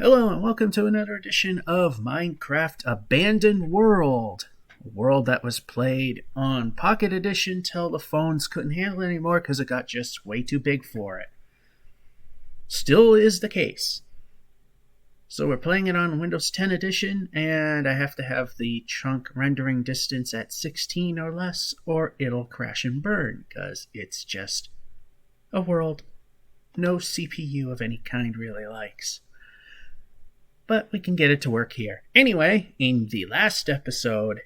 Hello and welcome to another edition of Minecraft Abandoned World. A world that was played on Pocket Edition till the phones couldn't handle it anymore because it got just way too big for it. Still is the case. So we're playing it on Windows 10 Edition, and I have to have the chunk rendering distance at 16 or less, or it'll crash and burn, because it's just a world no CPU of any kind really likes. But we can get it to work here. Anyway, in the last episode,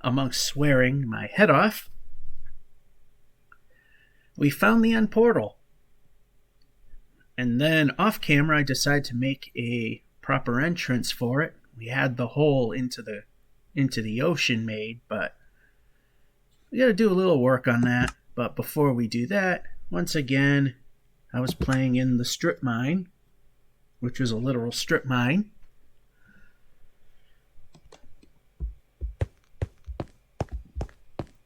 amongst swearing my head off, we found the end portal. And then off camera, I decided to make a proper entrance for it. We had the hole into the ocean made, but we got to do a little work on that. But before we do that, once again, I was playing in the strip mine, which was a literal strip mine.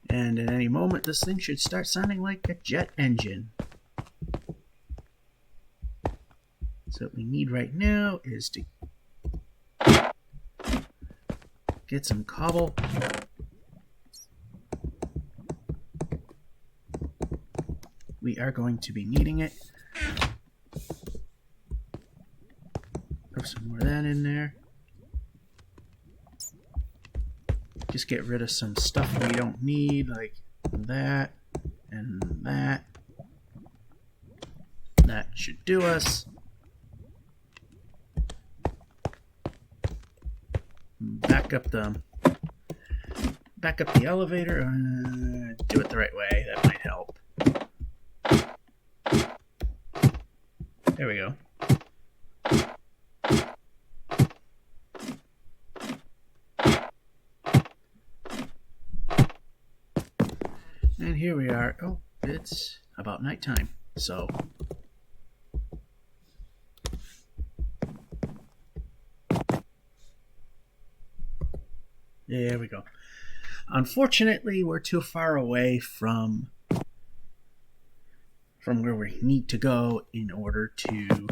And at any moment, this thing should start sounding like a jet engine. So what we need right now is to get some cobble. We are going to be needing it. Throw some more of that in there. Just get rid of some stuff we don't need, like that and that. That should do us. Back up the elevator. Do it the right way. That might help. There we go. And here we are. Oh, it's about nighttime. So there we go. Unfortunately, we're too far away from where we need to go in order to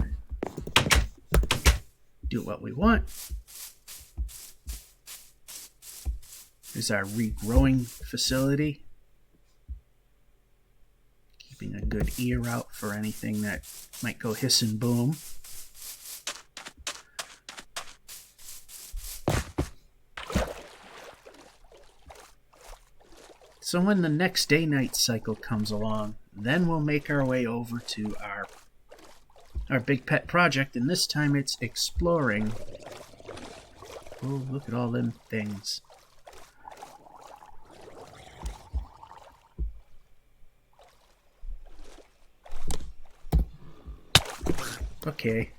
do what we want. Here's our regrowing facility. Keeping a good ear out for anything that might go hiss and boom. So when the next day-night cycle comes along, then we'll make our way over to our big pet project, and this time it's exploring. Oh, look at all them things. Okay.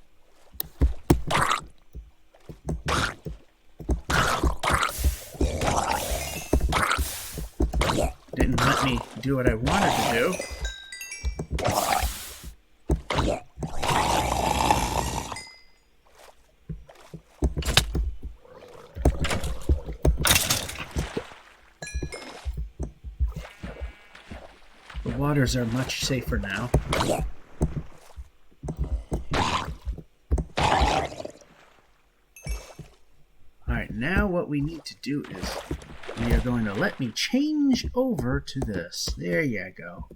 Didn't let me do what I wanted to do. The waters are much safer now. Alright, now what we need to do is we are going to let me change over to this. There you go.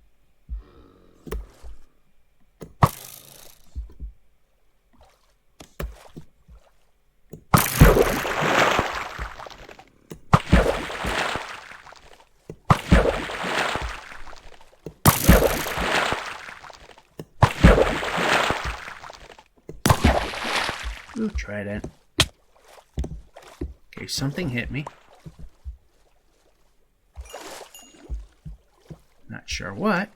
Ooh, trident. Okay, something hit me. Not sure what.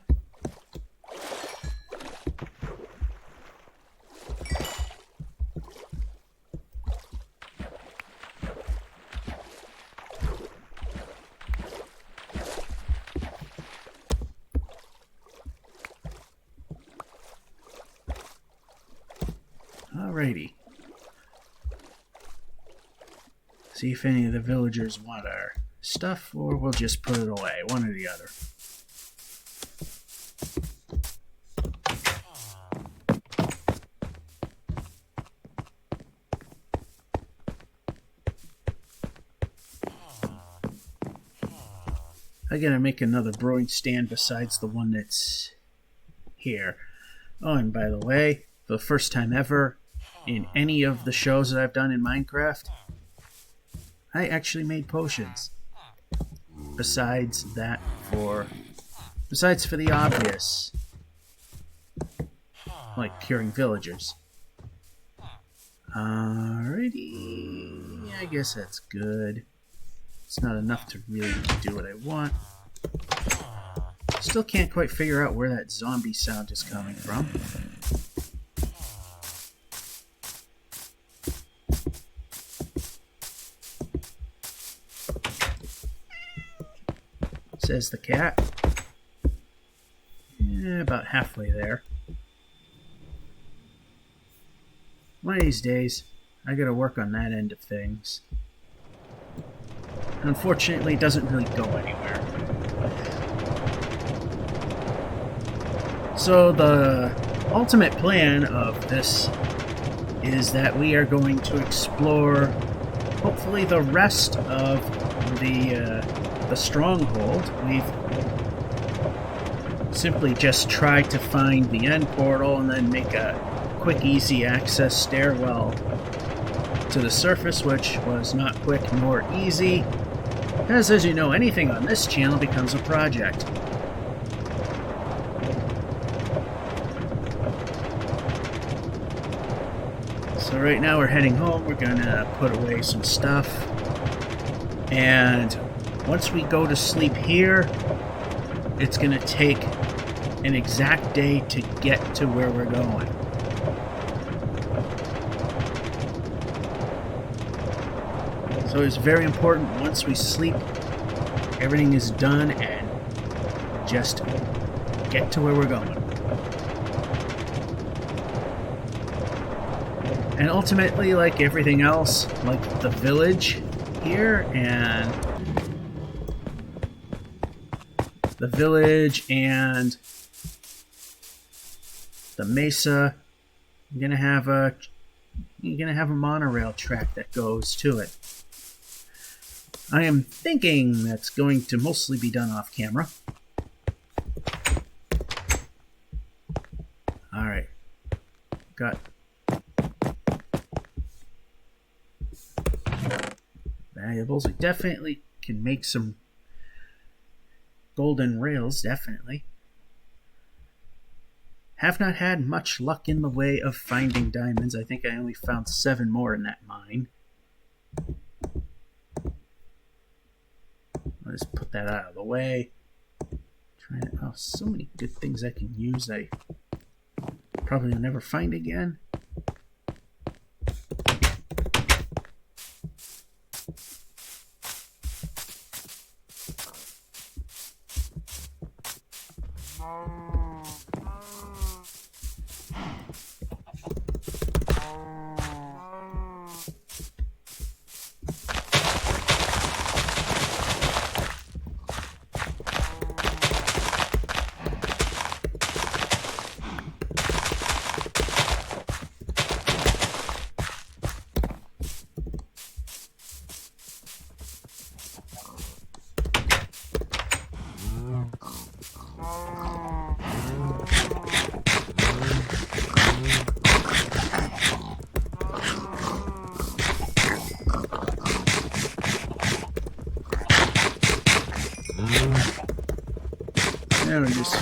Alrighty. See if any of the villagers want our stuff, or we'll just put it away, one or the other. I gotta make another brewing stand besides the one that's here. Oh, and by the way, for the first time ever in any of the shows that I've done in Minecraft, I actually made potions. Besides for the obvious, like curing villagers. Alrighty, I guess that's good. It's not enough to really do what I want. Still can't quite figure out where that zombie sound is coming from. Says the cat. About halfway there. One of these days, I gotta work on that end of things. Unfortunately, it doesn't really go anywhere. So the ultimate plan of this is that we are going to explore, hopefully, the rest of the Stronghold. We've simply just tried to find the end portal and then make a quick, easy access stairwell to the surface, which was not quick nor easy, as you know, anything on this channel becomes a project. So right now we're heading home. We're gonna put away some stuff, and once we go to sleep here, it's gonna take an exact day to get to where we're going. So it's very important once we sleep, everything is done and just get to where we're going. And ultimately, like everything else, like the village here and the mesa, you're gonna have a monorail track that goes to it. I am thinking that's going to mostly be done off camera. Alright. Got valuables. We definitely can make some golden rails, definitely. Have not had much luck in the way of finding diamonds. I think I only found 7 more in that mine. I'll just put that out of the way. Oh, so many good things I can use I probably will never find again. Now we're just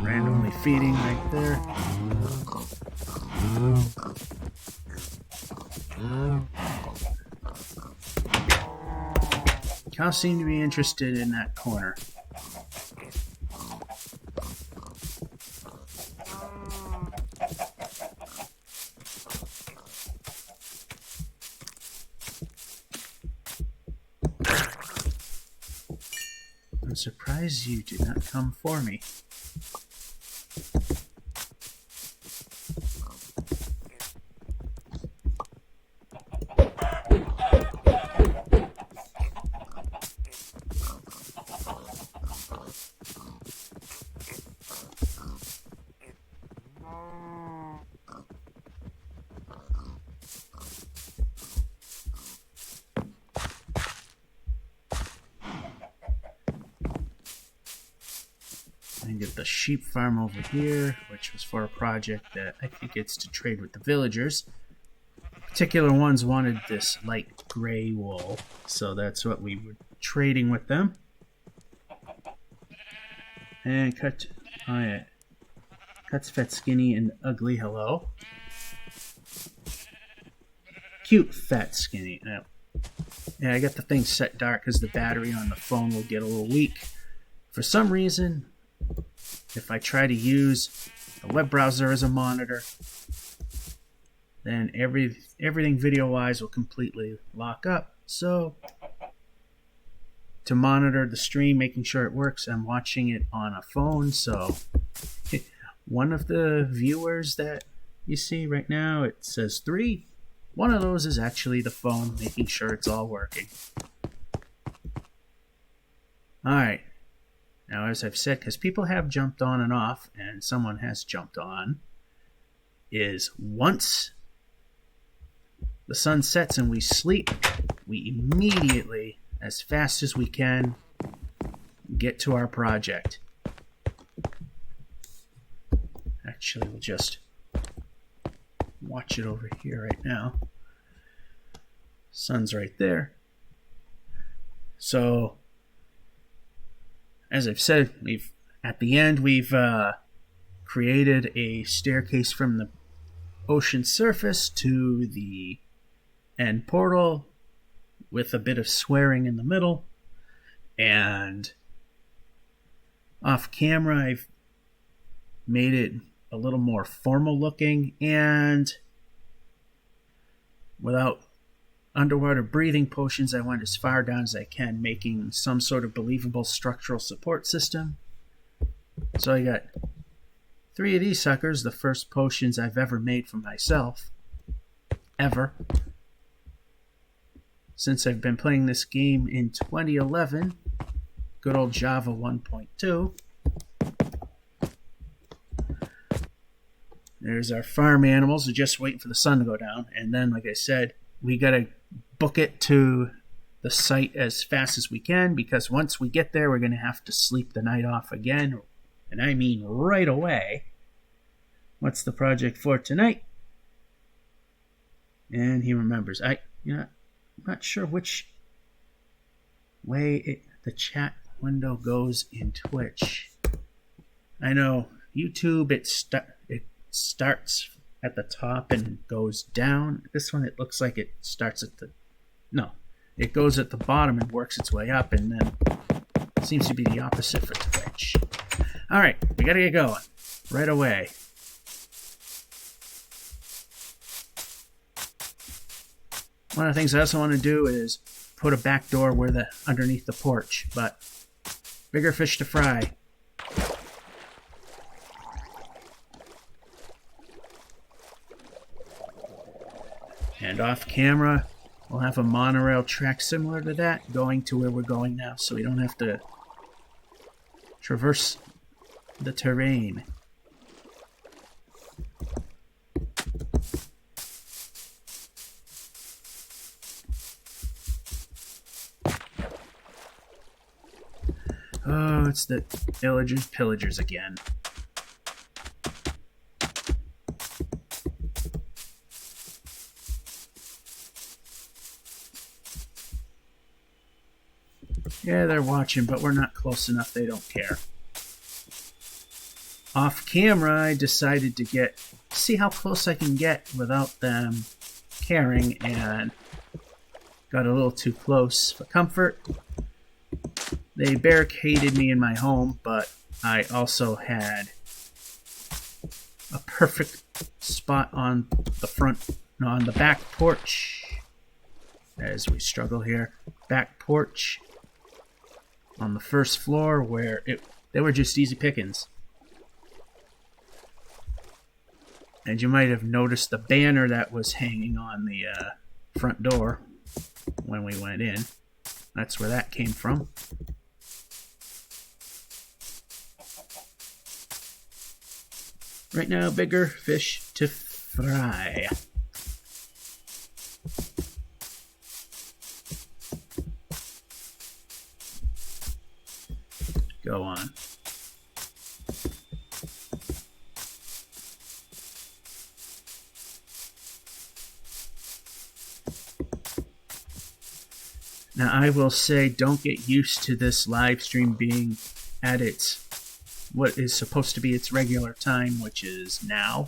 randomly feeding right there. Cows seem to be interested in that corner. I'm surprised you did not come for me. get the sheep farm over here, which was for a project that I think it's to trade with the villagers. Particular ones wanted this light gray wool, so that's what we were trading with them. And cut, oh yeah, cuts fat, skinny, and ugly. Hello, cute, fat, skinny. Yeah, I got the thing set dark because the battery on the phone will get a little weak. For some reason, if I try to use the web browser as a monitor, then everything video-wise will completely lock up. So, to monitor the stream, making sure it works, I'm watching it on a phone. So, one of the viewers that you see right now, it says 3. One of those is actually the phone, making sure it's all working. Alright. Now, as I've said, because people have jumped on and off, and someone has jumped on, is once the sun sets and we sleep, we immediately, as fast as we can, get to our project. Actually, we'll just watch it over here right now. Sun's right there. So, as I've said, at the end we've created a staircase from the ocean surface to the end portal with a bit of swearing in the middle. And off camera, I've made it a little more formal looking, and without underwater breathing potions, I went as far down as I can, making some sort of believable structural support system. So I got 3 of these suckers, the first potions I've ever made for myself. Ever. Since I've been playing this game in 2011, good old Java 1.2. There's our farm animals. We're just waiting for the sun to go down. And then, like I said, we got to book it to the site as fast as we can, because once we get there, we're going to have to sleep the night off again. And I mean right away. What's the project for tonight? And he remembers. I'm not sure which way the chat window goes in Twitch. I know YouTube, it starts at the top and goes down. This one, it looks like it starts at it goes at the bottom and works its way up, and then it seems to be the opposite for Twitch. Alright, we gotta get going right away. One of the things I also want to do is put a back door underneath the porch, but bigger fish to fry. And off camera, we'll have a monorail track similar to that going to where we're going now, so we don't have to traverse the terrain. Oh, it's the villagers pillagers again. Yeah, they're watching, but we're not close enough. They don't care. Off camera, I decided to see how close I can get without them caring, and got a little too close for comfort. They barricaded me in my home, but I also had a perfect spot on the back porch. As we struggle here, back porch on the first floor, where they were just easy pickings. And you might have noticed the banner that was hanging on the front door when we went in. That's where that came from. Right now, bigger fish to fry. Go on. Now, I will say, don't get used to this live stream being at what is supposed to be its regular time, which is now.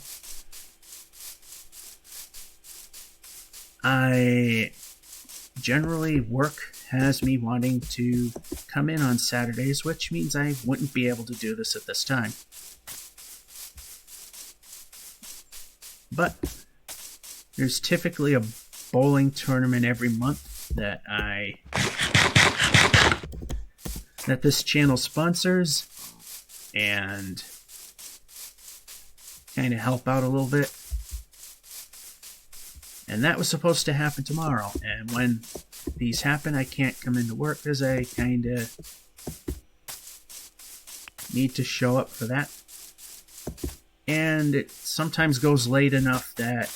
Work has me wanting to come in on Saturdays, which means I wouldn't be able to do this at this time. But there's typically a bowling tournament every month that this channel sponsors and kind of help out a little bit. And that was supposed to happen tomorrow. And when these happen, I can't come into work because I kind of need to show up for that. And it sometimes goes late enough that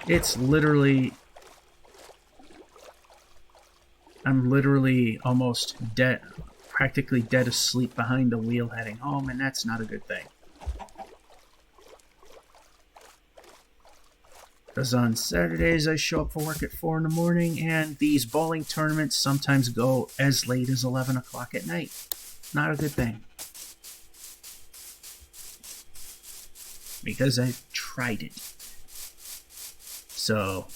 it's I'm literally almost dead, practically dead asleep behind the wheel heading home, and that's not a good thing. Because on Saturdays I show up for work at 4 in the morning, and these bowling tournaments sometimes go as late as 11 o'clock at night. Not a good thing. Because I've tried it. So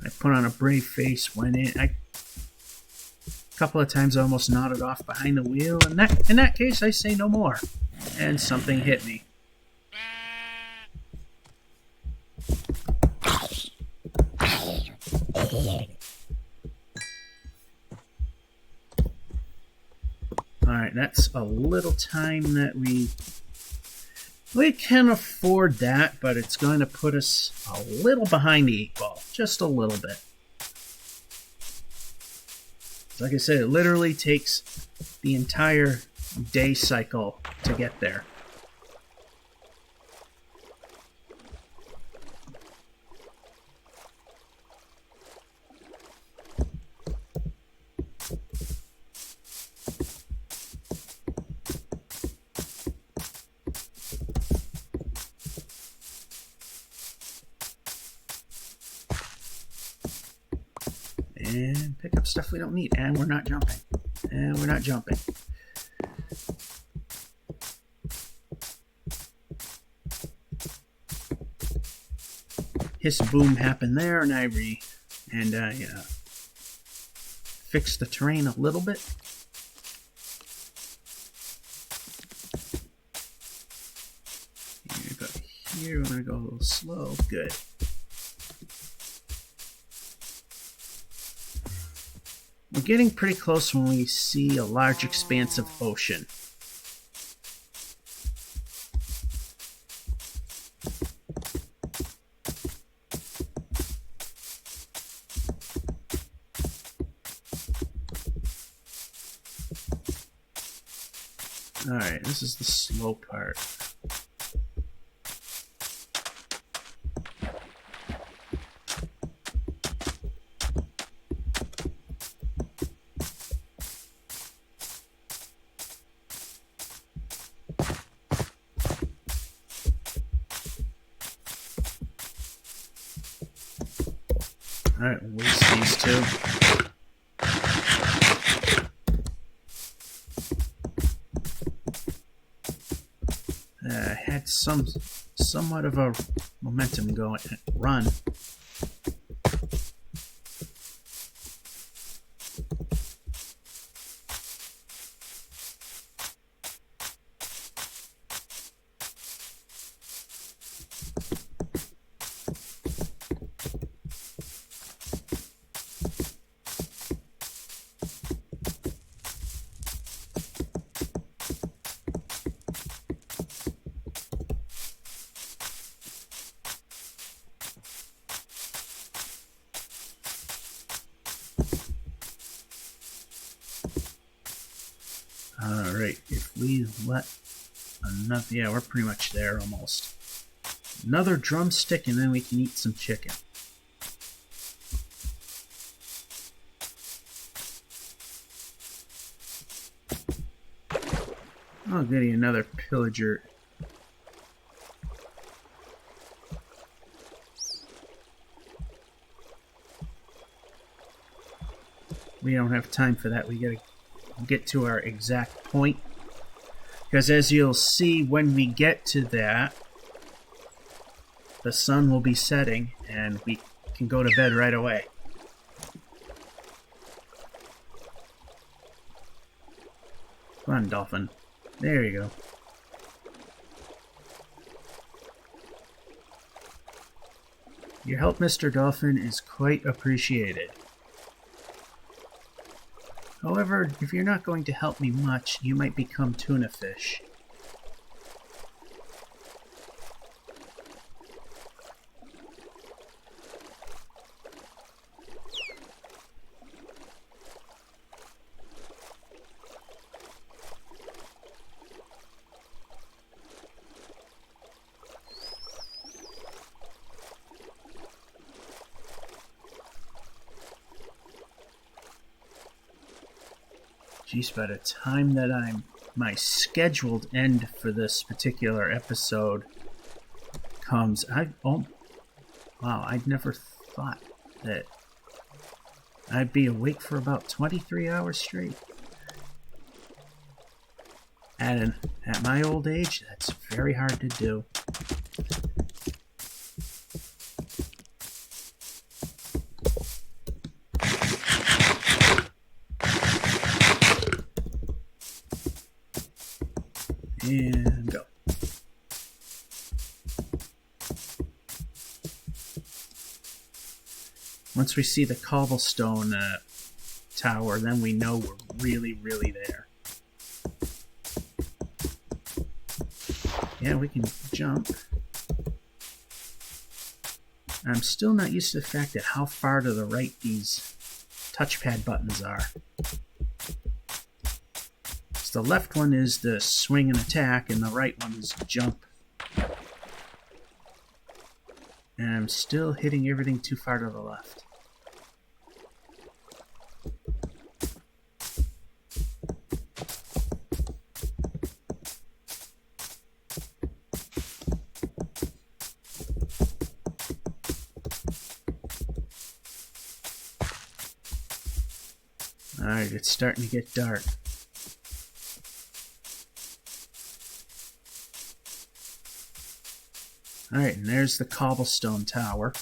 I put on a brave face, went in. A couple of times I almost nodded off behind the wheel, and in that case I say no more. And something hit me. Alright, that's a little time that we can afford that, but it's going to put us a little behind the 8-ball. Just a little bit. Like I said, it literally takes the entire day cycle to get there. And pick up stuff we don't need. And we're not jumping. And we're not jumping. Hiss boom happened there, and I fixed the terrain a little bit. Here, I'm going to go a little slow. Good. We're getting pretty close when we see a large expanse of ocean. Alright, this is the slow part. Alright, we'll waste these two. Had somewhat of a momentum going, run. Alright, if we let another... Yeah, we're pretty much there almost. Another drumstick and then we can eat some chicken. Oh goody, another pillager. we don't have time for that. We gotta get to our exact point. Because as you'll see, when we get to that, the sun will be setting and we can go to bed right away. Come on, dolphin. There you go. Your help, Mr. Dolphin, is quite appreciated. However, if you're not going to help me much, you might become tuna fish. Geez, by the time that my scheduled end for this particular episode comes, wow, I'd never thought that I'd be awake for about 23 hours straight. At my old age, that's very hard to do. And go. Once we see the cobblestone tower, then we know we're really, really there. Yeah, we can jump. I'm still not used to the fact that how far to the right these touchpad buttons are. The left one is the swing and attack, and the right one is jump. And I'm still hitting everything too far to the left. Alright, it's starting to get dark. Alright, and there's the cobblestone tower.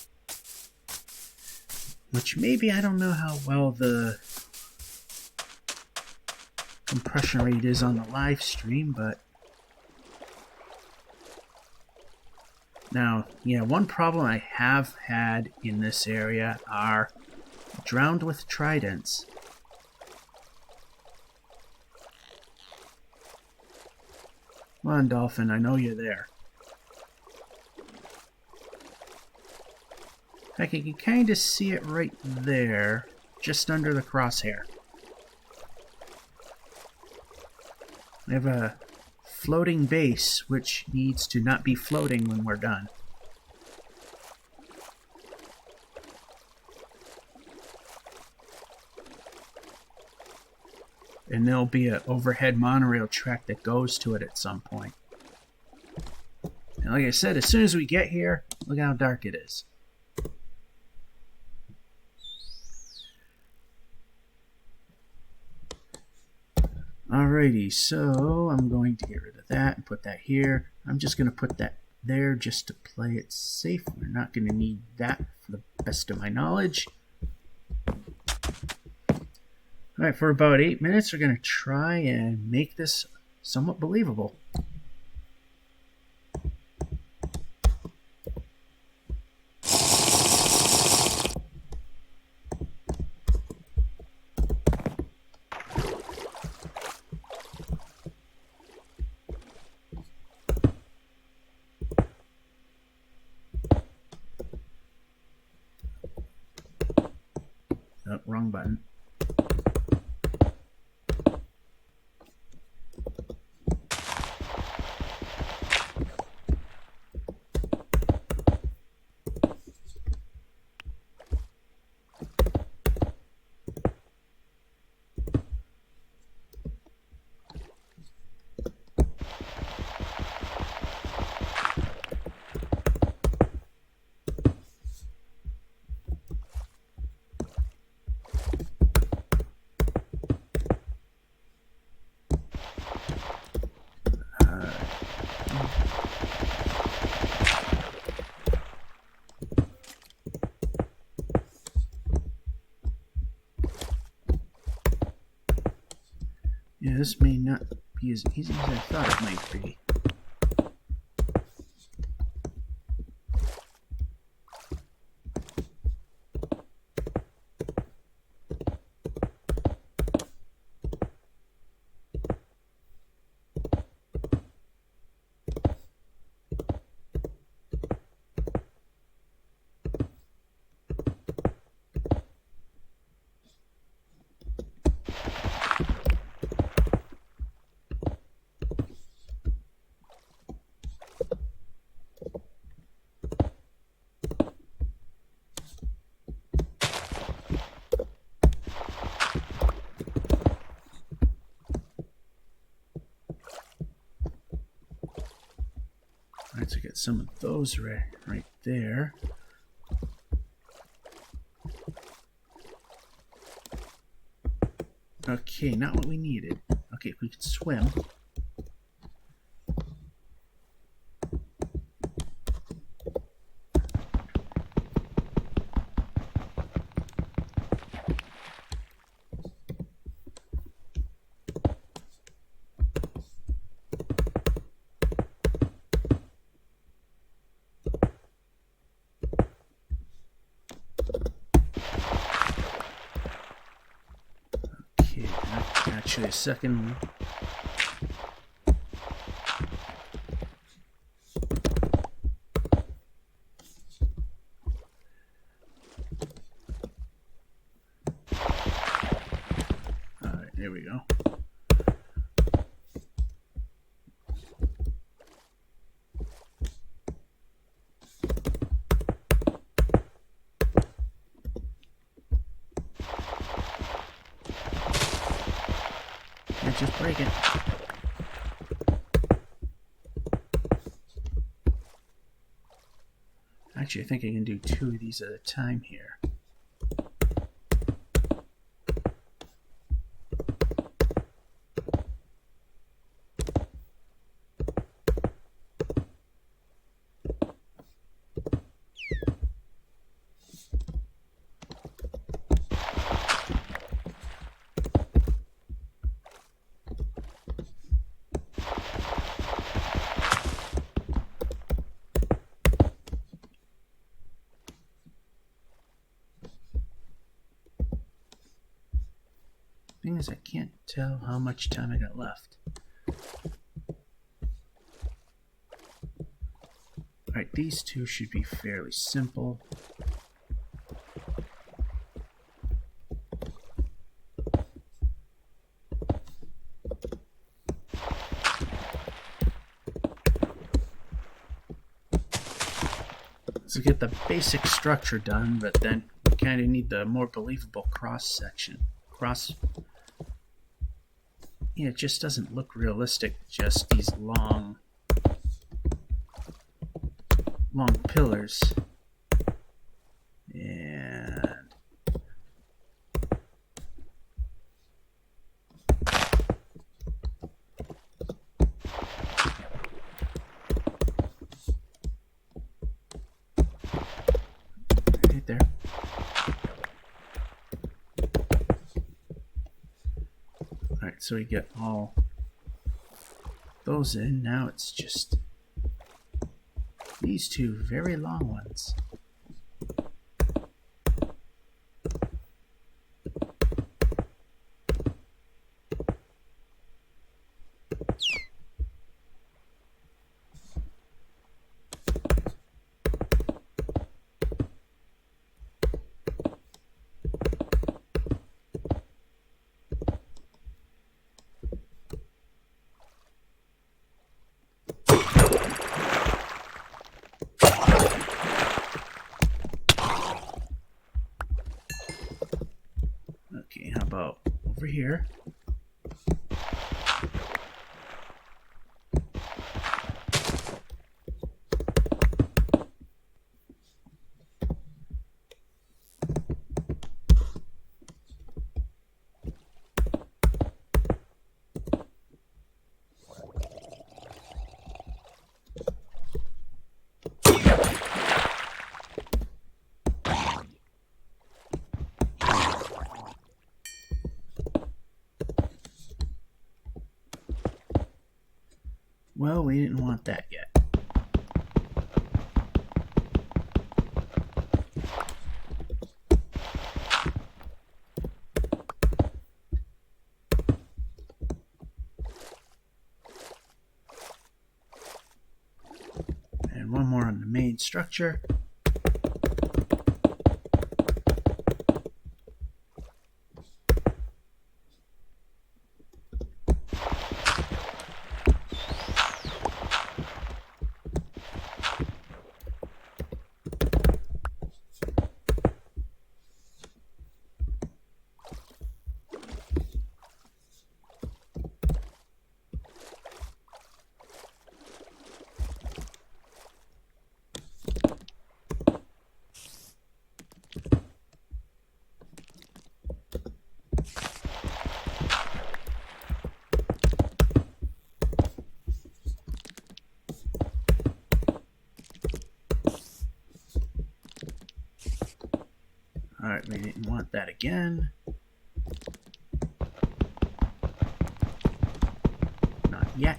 Which maybe, I don't know how well the compression rate is on the live stream, but now, yeah, one problem I have had in this area are drowned with tridents. Come on, dolphin, I know you're there. I can kind of see it right there, just under the crosshair. We have a floating base, which needs to not be floating when we're done. And there'll be an overhead monorail track that goes to it at some point. And like I said, as soon as we get here, look how dark it is. Alrighty, so I'm going to get rid of that and put that here. I'm just going to put that there just to play it safe. We're not going to need that for the best of my knowledge. Alright, for about 8 minutes, we're going to try and make this somewhat believable. Oh, wrong button. this may not be as easy as I thought it might be. Alright, so get some of those right there. Okay, not what we needed. Okay, if we could swim. Actually, a second one. Alright, there we go. Just break it. Actually, I think I can do 2 of these at a time here. Thing is, I can't tell how much time I got left. Alright, these 2 should be fairly simple. So get the basic structure done, but then you kind of need the more believable cross section. Yeah, it just doesn't look realistic, just these long pillars. And right there. Alright, so we get all those in. Now it's just these 2 very long ones. Okay, how about over here? well, we didn't want that yet. And one more on the main structure. Alright, we didn't want that again. Not yet.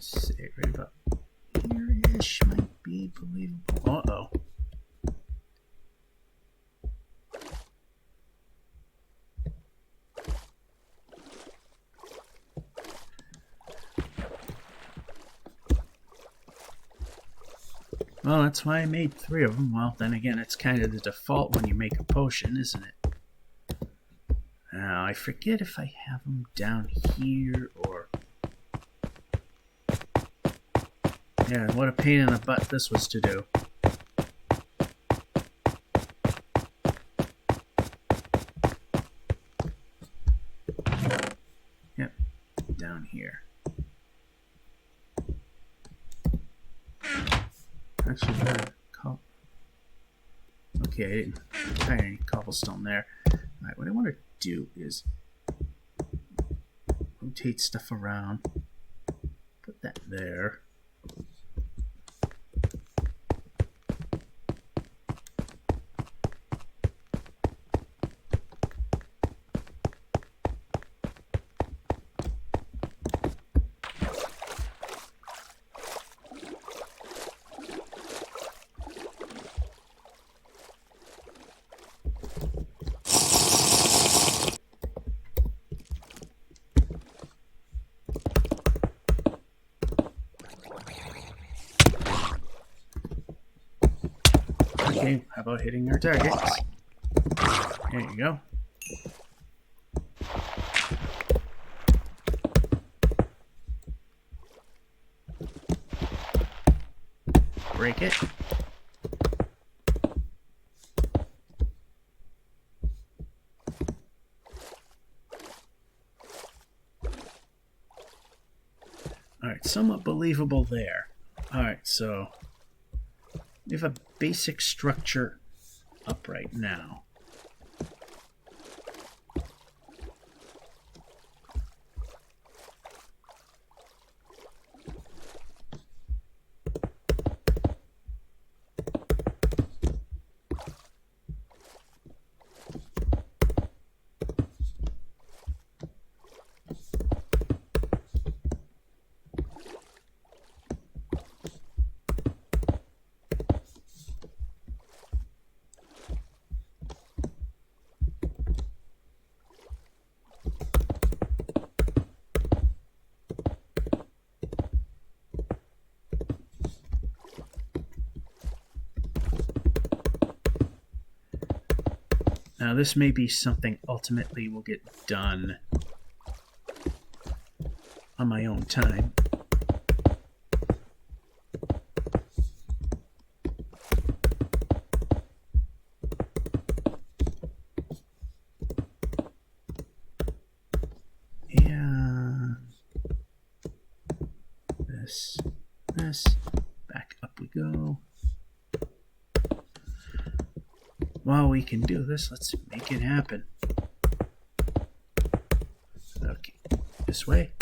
Say it right about here-ish might be believable. Uh-oh. Well, that's why I made 3 of them. Well, then again, it's kind of the default when you make a potion, isn't it? Now, I forget if I have them down here or... Yeah, what a pain in the butt this was to do. Yep, down here. Actually, okay, I didn't find any cobblestone there. Alright, what I want to do is rotate stuff around. Put that there. Okay, how about hitting our targets? There you go. Break it. Alright, somewhat believable there. Alright, so we have a basic structure up right now. Now this may be something ultimately will get done on my own time. And this, back up we go. while we can do this, let's make it happen. Okay, this way.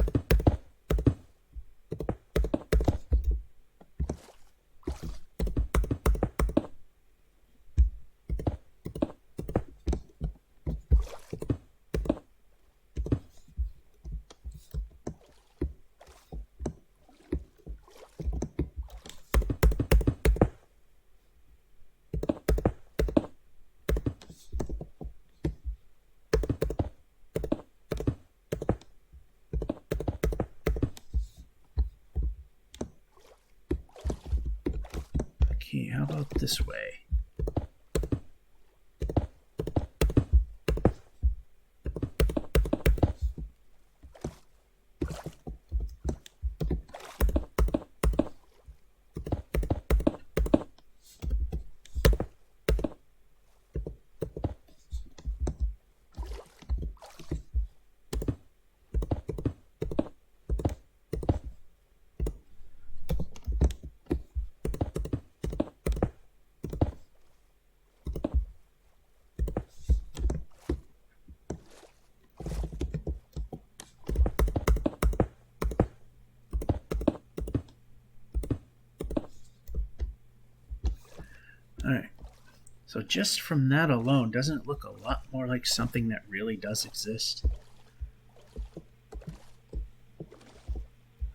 Okay, how about this way? Alright, so just from that alone, doesn't it look a lot more like something that really does exist?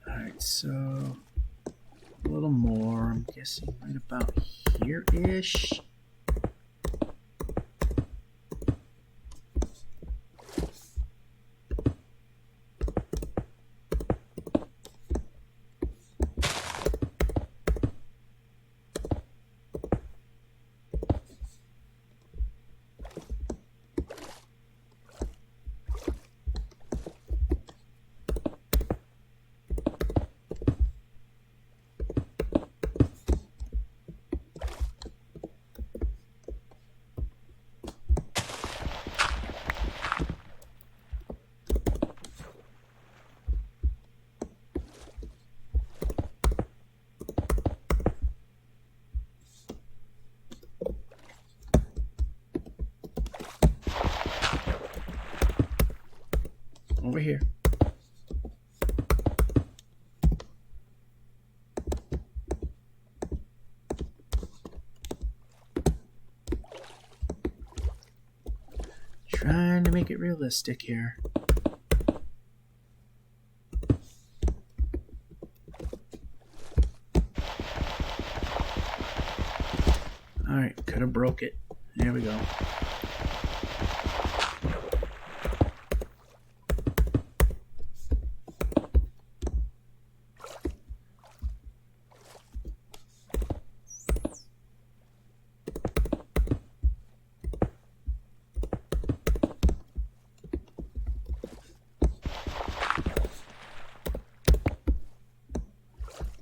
Alright, so a little more, I'm guessing right about here-ish. Over here. Trying to make it realistic here. Alright, could have broke it. There we go.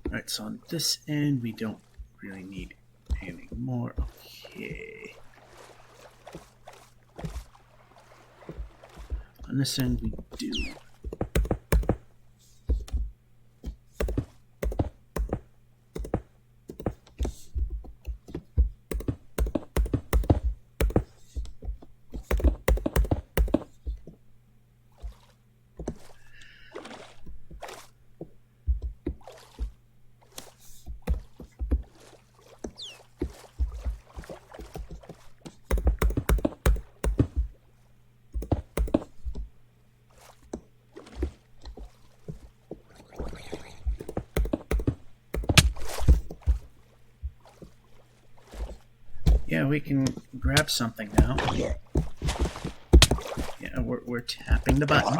Alright, so on this end, we don't really need anything more. Okay. On this end, we do. Yeah, we can grab something now. Yeah, we're tapping the button.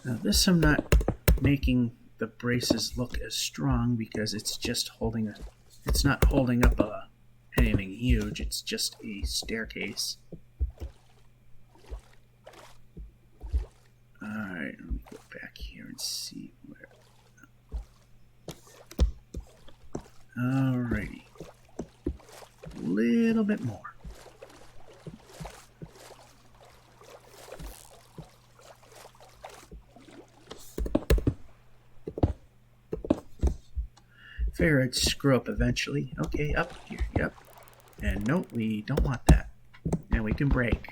Now this I'm not making the braces look as strong because it's just holding a, it's not holding up anything huge, it's just a staircase. Alright, let me go back here and see where. Alrighty. A little bit more. Figure I'd screw up eventually. Okay, up here, yep. And nope, we don't want that. And we can break.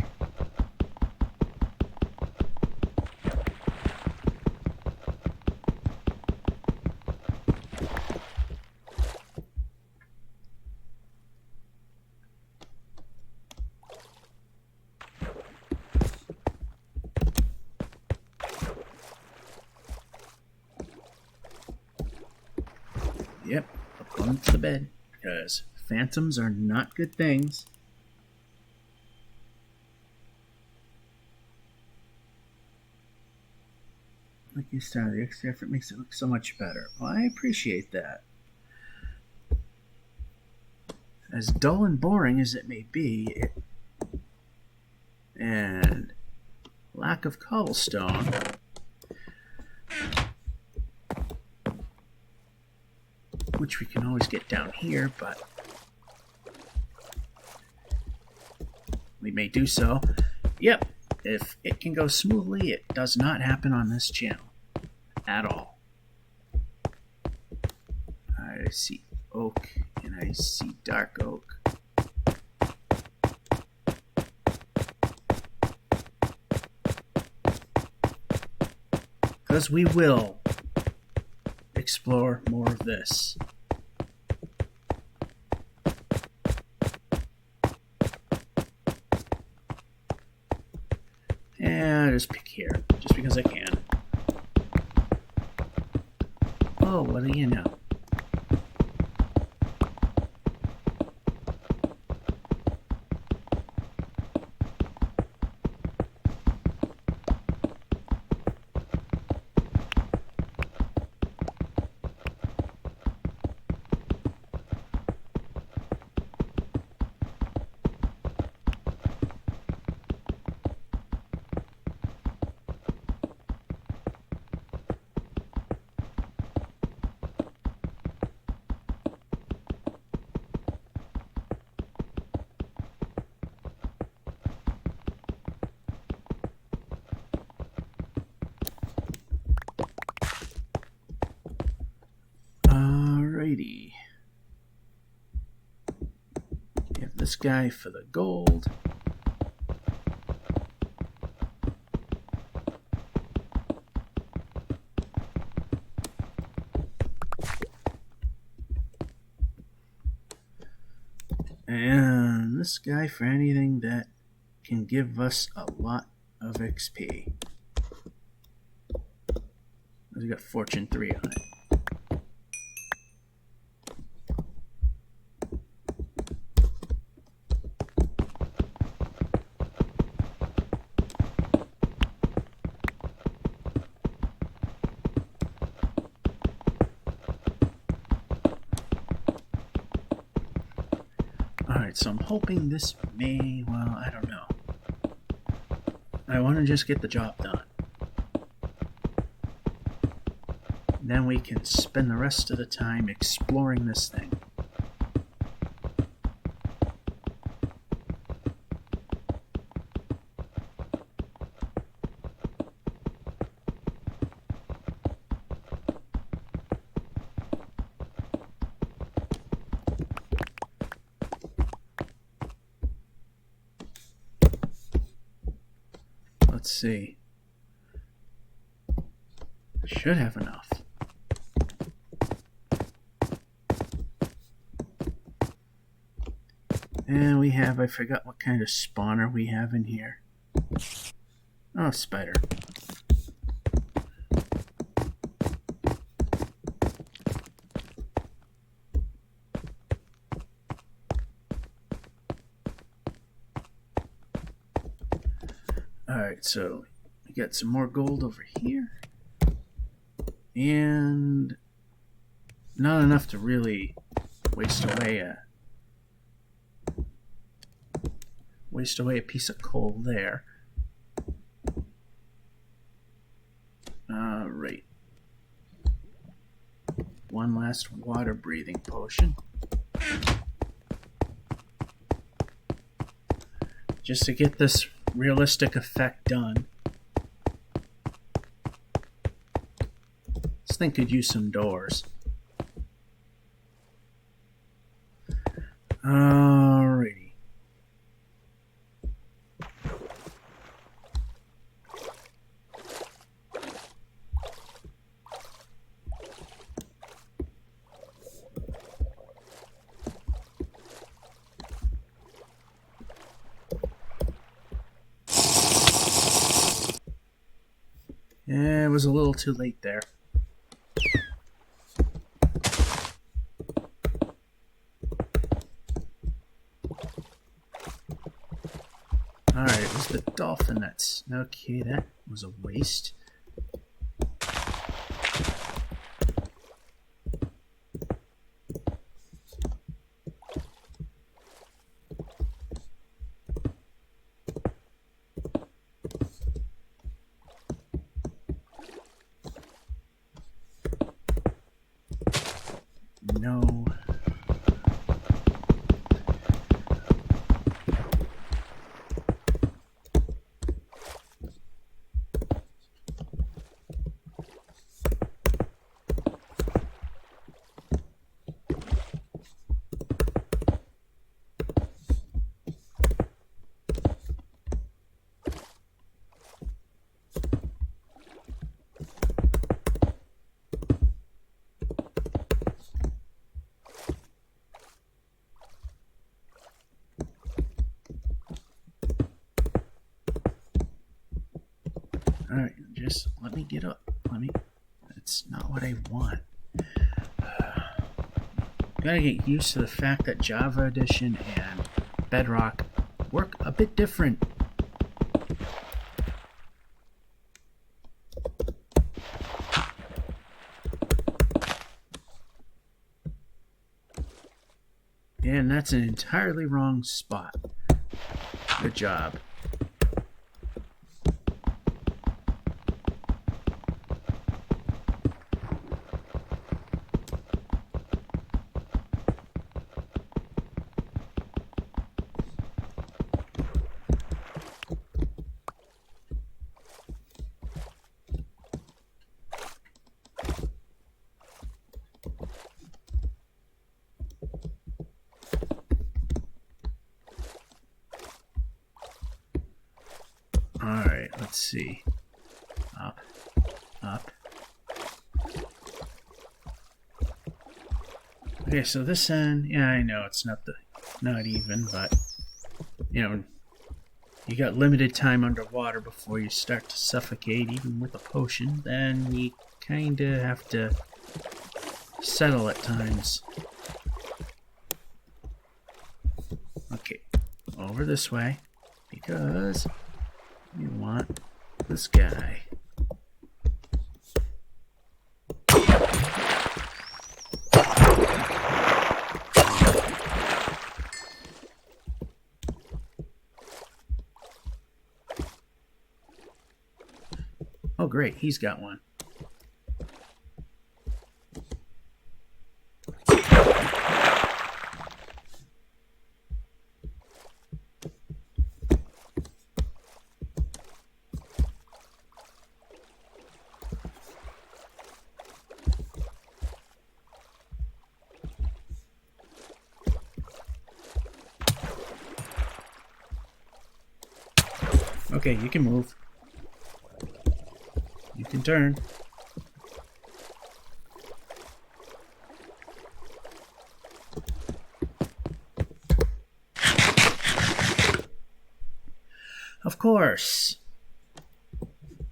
Yep, up onto the bed, because phantoms are not good things. Like you said, the extra effort makes it look so much better. Well, I appreciate that. As dull and boring as it may be, and lack of cobblestone, which we can always get down here, but we may do so. Yep, if it can go smoothly, it does not happen on this channel at all. I see oak and I see dark oak. Because we will explore more of this. And I'll just pick here, just because I can. Oh, what do you know? Alrighty. Have this guy for the gold. And this guy for anything that can give us a lot of XP. We got Fortune 3 on it. Alright, so I'm hoping this may, well, I don't know. I want to just get the job done. Then we can spend the rest of the time exploring this thing. Let's see. I should have enough. And we have, I forgot what kind of spawner we have in here. Oh, spider. Alright, so We got some more gold over here. And not enough to really waste away a piece of coal there. Right. One last water breathing potion. Just to get this realistic effect done. This thing could use some doors. Alrighty. Yeah, it was a little too late there. Alright, it was the dolphin that's... Okay, that was a waste. No. Alright, just let me get up. That's not what I want. Gotta get used to the fact that Java Edition and Bedrock work a bit different. And that's an entirely wrong spot. Good job. Alright, let's see. Up, up. Okay, so this end, yeah, I know it's not even, but you know, you got limited time underwater before you start to suffocate, even with a potion. Then you kinda have to settle at times. Okay, over this way, because we want this guy. Oh great, he's got one. Okay, you can move. You can turn. Of course.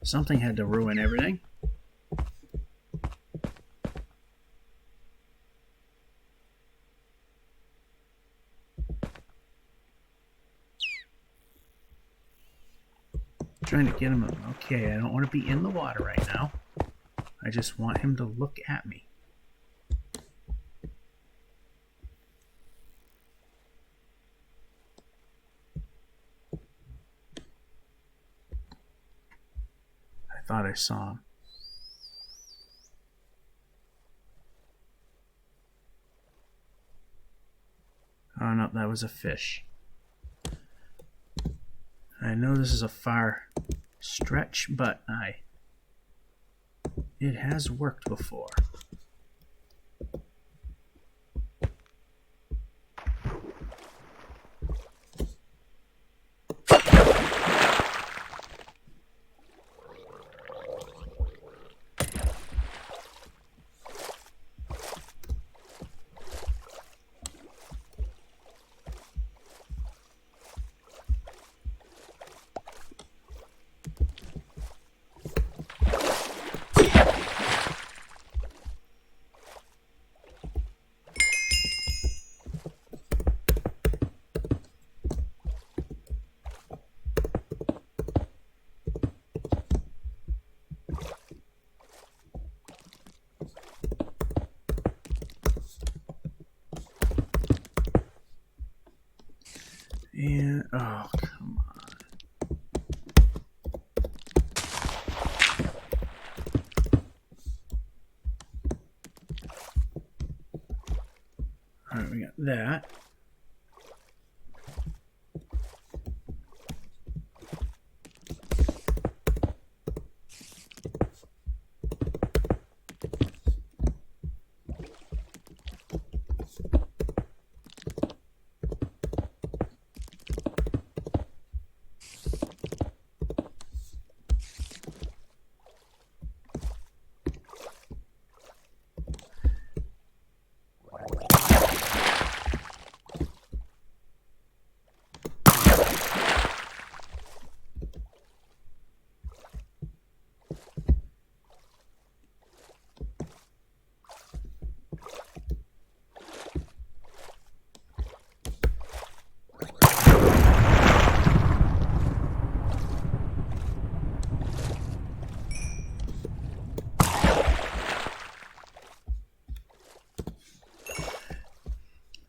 Something had to ruin everything. trying to get him. Okay, I don't want to be in the water right now. I just want him to look at me. I thought I saw him. Oh no, that was a fish. I know this is a far stretch, but it has worked before. And, oh, come on. Alright, we got that.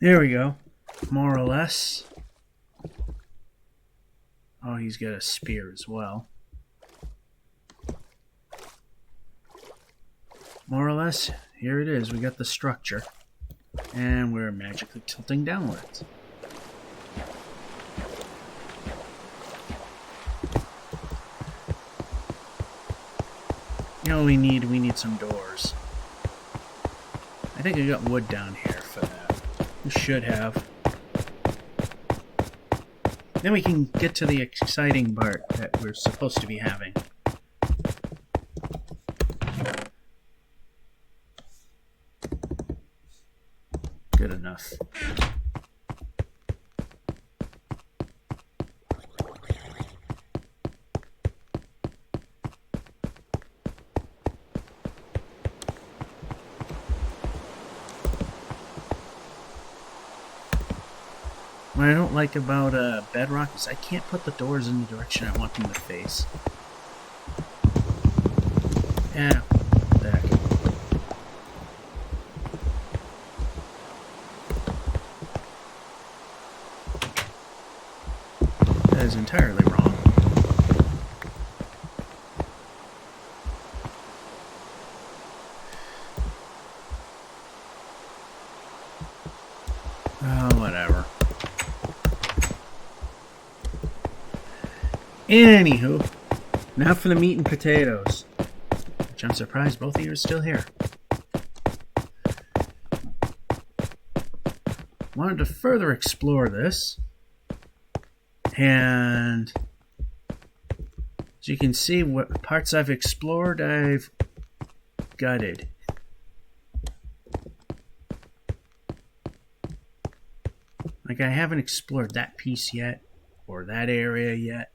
There we go. More or less. Oh, he's got a spear as well. More or less, here it is. We got the structure. And we're magically tilting downwards. You know, we need some doors. I think I got wood down here for that. We should have. Then we can get to the exciting part that we're supposed to be having. Good enough. What I don't like about bedrock is I can't put the doors in the direction I want them to face. Yeah, what the heck. That is entirely wrong. Oh, whatever. Anywho, now for the meat and potatoes, which I'm surprised both of you are still here. Wanted to further explore this, and as you can see, what parts I've explored, I've gutted. Like, I haven't explored that piece yet, or that area yet.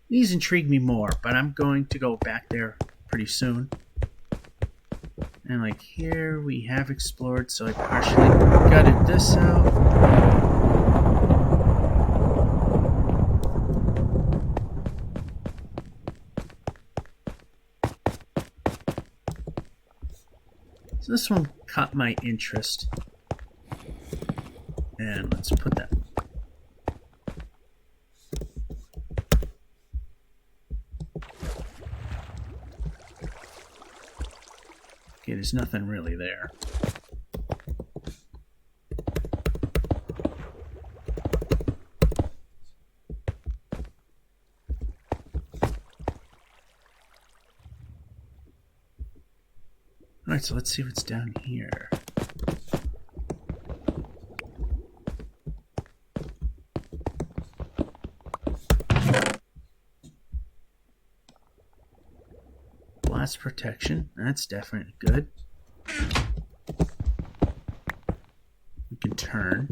These intrigue me more, but I'm going to go back there pretty soon. And like here, we have explored, so I partially gutted this out. So this one caught my interest. And let's put that. Okay, there's nothing really there. Alright, so let's see what's down here. Blast protection, that's definitely good. We can turn.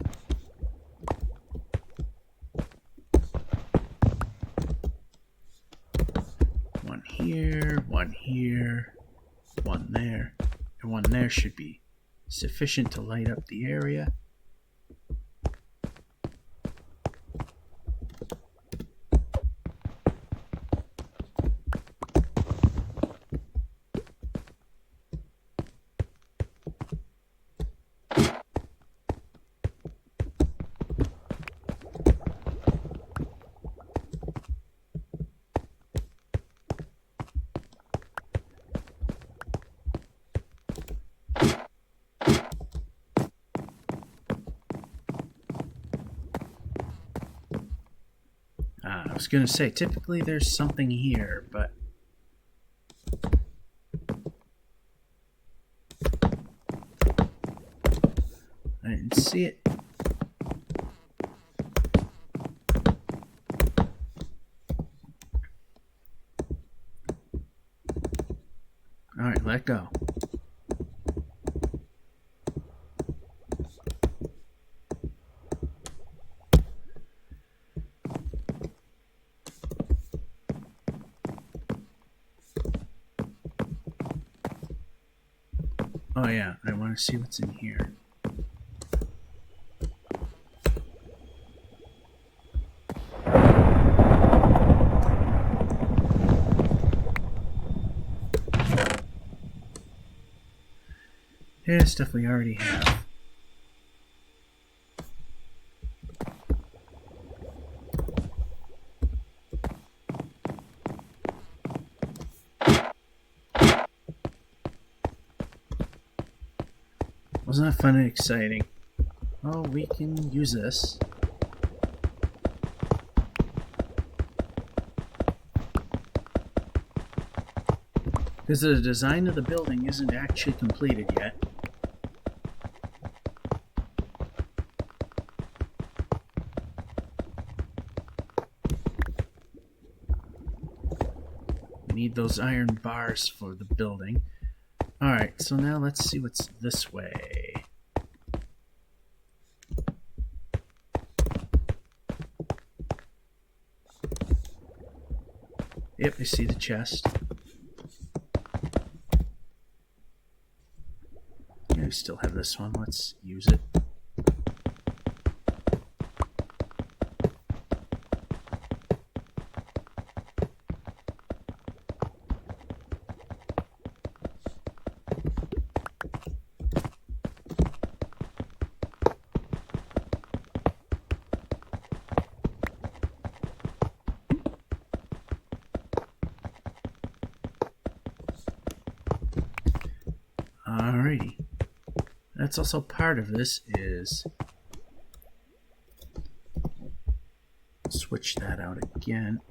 One here, one here, one there, and one there should be sufficient to light up the area. I was going to say, typically there's something here, but I didn't see it. Alright, let go. Oh yeah, I want to see what's in here. Yeah, stuff we already have. Wasn't that fun and exciting? Oh, we can use this. Because the design of the building isn't actually completed yet. We need those iron bars for the building. Alright, so now let's see what's this way. Yep, I see the chest. Yeah, we still have this one. Let's use it. Alrighty. That's also part of this is switch that out again.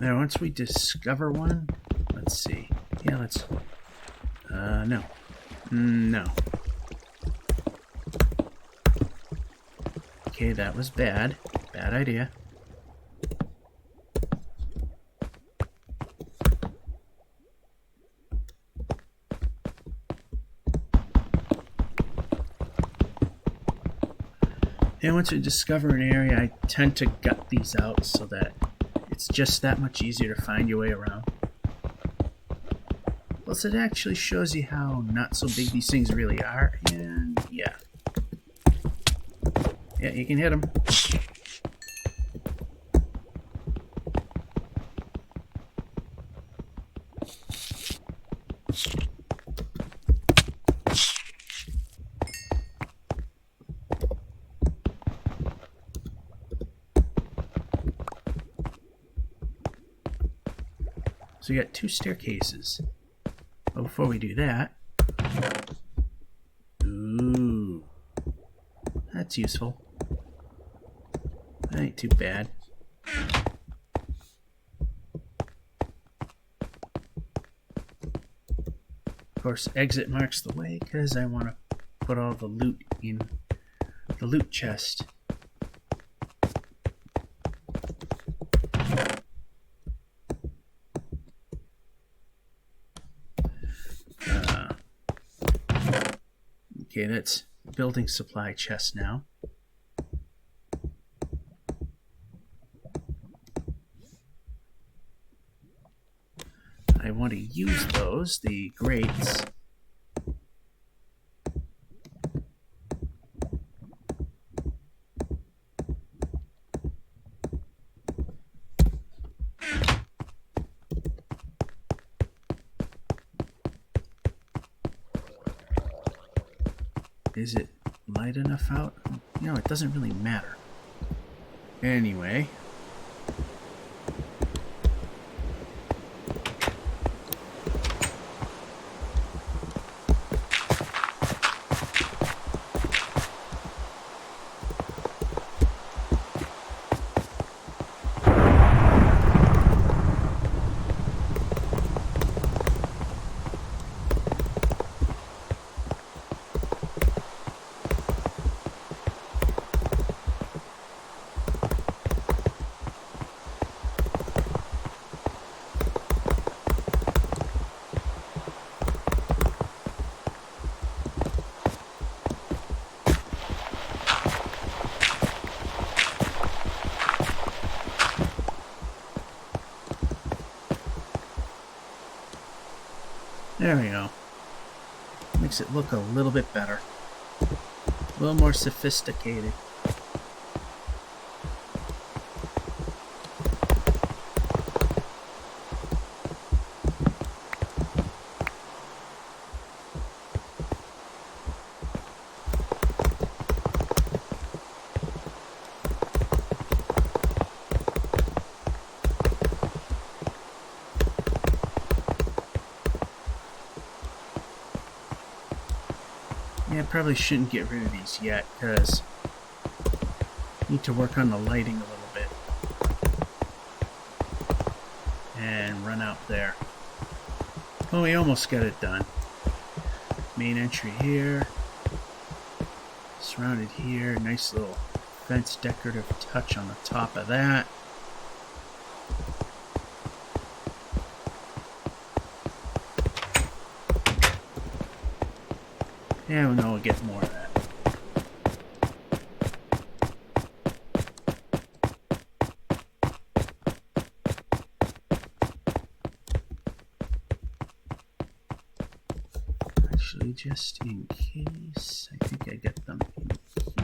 Now, once we discover one, let's see. Yeah, let's... no. No. Okay, that was bad. Bad idea. And once we discover an area, I tend to gut these out so that it's just that much easier to find your way around. Plus, it actually shows you how not so big these things really are, and yeah. Yeah, you can hit them. So we got 2 staircases. But before we do that... Ooh. That's useful. That ain't too bad. Of course, exit marks the way because I want to put all the loot in the loot chest. Okay, that's building supply chest now. I want to use those, the grates. Is it light enough out? You know, it doesn't really matter. Anyway. There we go. Makes it look a little bit better. A little more sophisticated. Yeah, I probably shouldn't get rid of these yet, because I need to work on the lighting a little bit. And run out there. Well, we almost got it done. Main entry here. Surrounded here. Nice little fence decorative touch on the top of that. Yeah, we know we'll get more of that. Actually, just in case, I think I get them in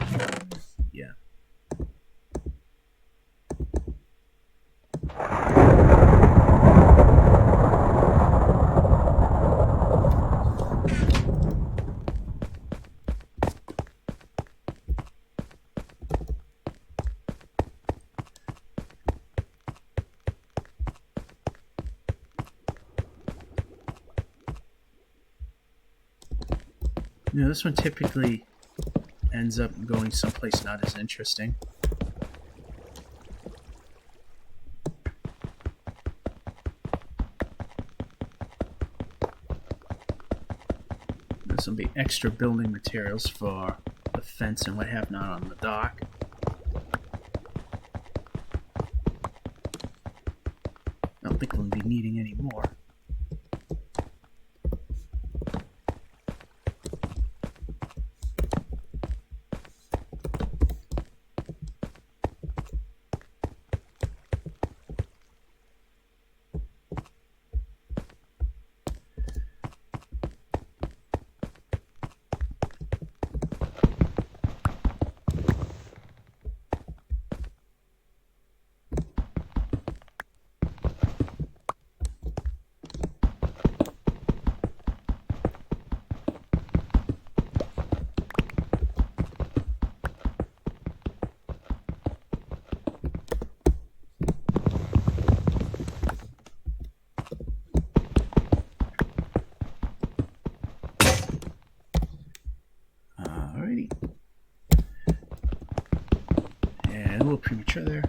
here. Yeah. You know, this one typically ends up going someplace not as interesting. Some be extra building materials for the fence and what have not on the dock. I don't think we'll be needing any more. A little premature there.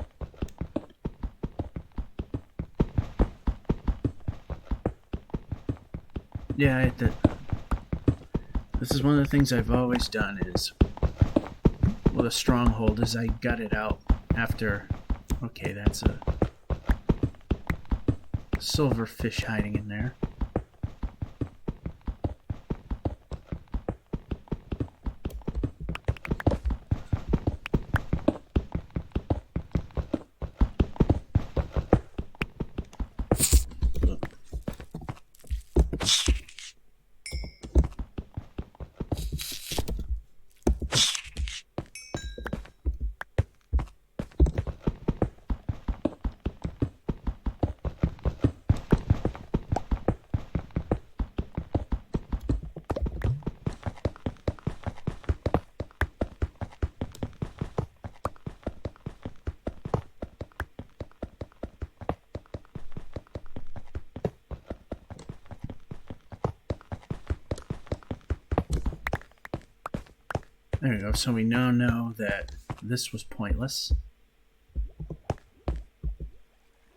Yeah, this is one of the things I've always done is with a stronghold is I gut it out after. Okay, that's a silverfish hiding in there. There we go, so we now know that this was pointless.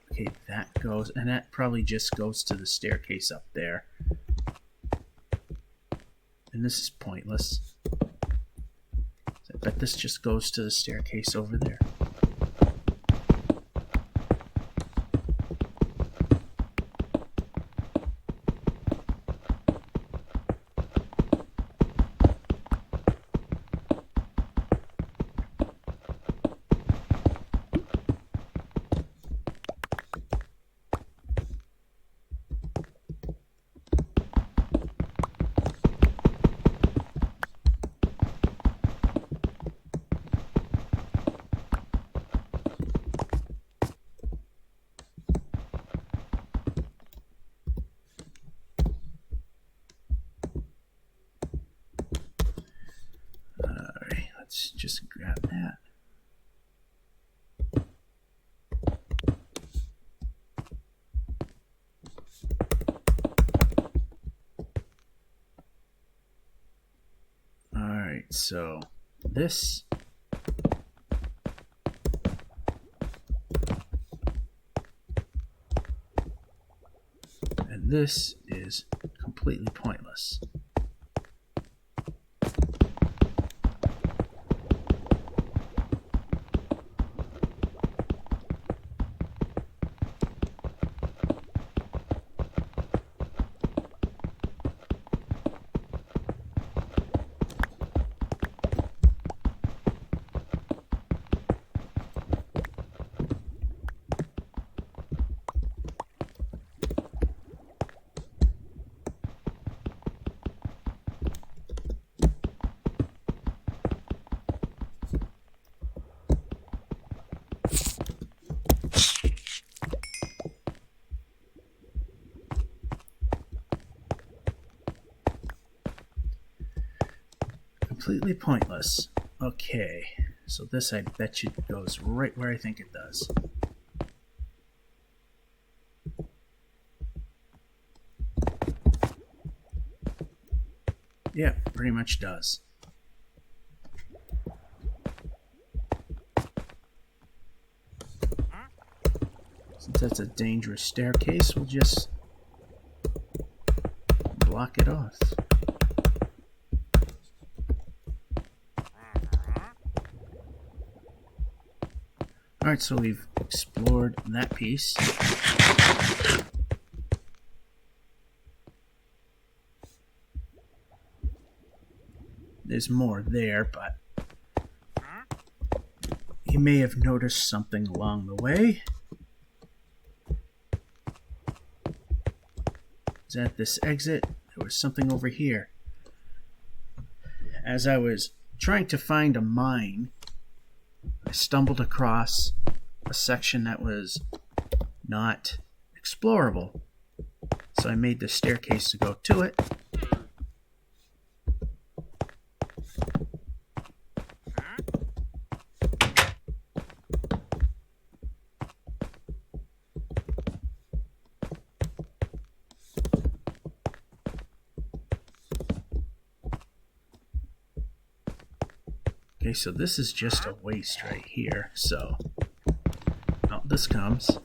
Okay, that goes, and that probably just goes to the staircase up there. And this is pointless. I bet this just goes to the staircase over there. Let's just grab that. Alright, so this and this is completely pointless. Completely pointless. Okay, so this I bet you goes right where I think it does. Yeah, pretty much does. Since that's a dangerous staircase, we'll just block it off. Alright, so we've explored that piece. There's more there, but you may have noticed something along the way. Is at this exit, there was something over here. As I was trying to find a mine, I stumbled across a section that was not explorable. So I made the staircase to go to it. Okay, so this is just a waste right here. So, out this comes.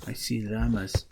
I see llamas.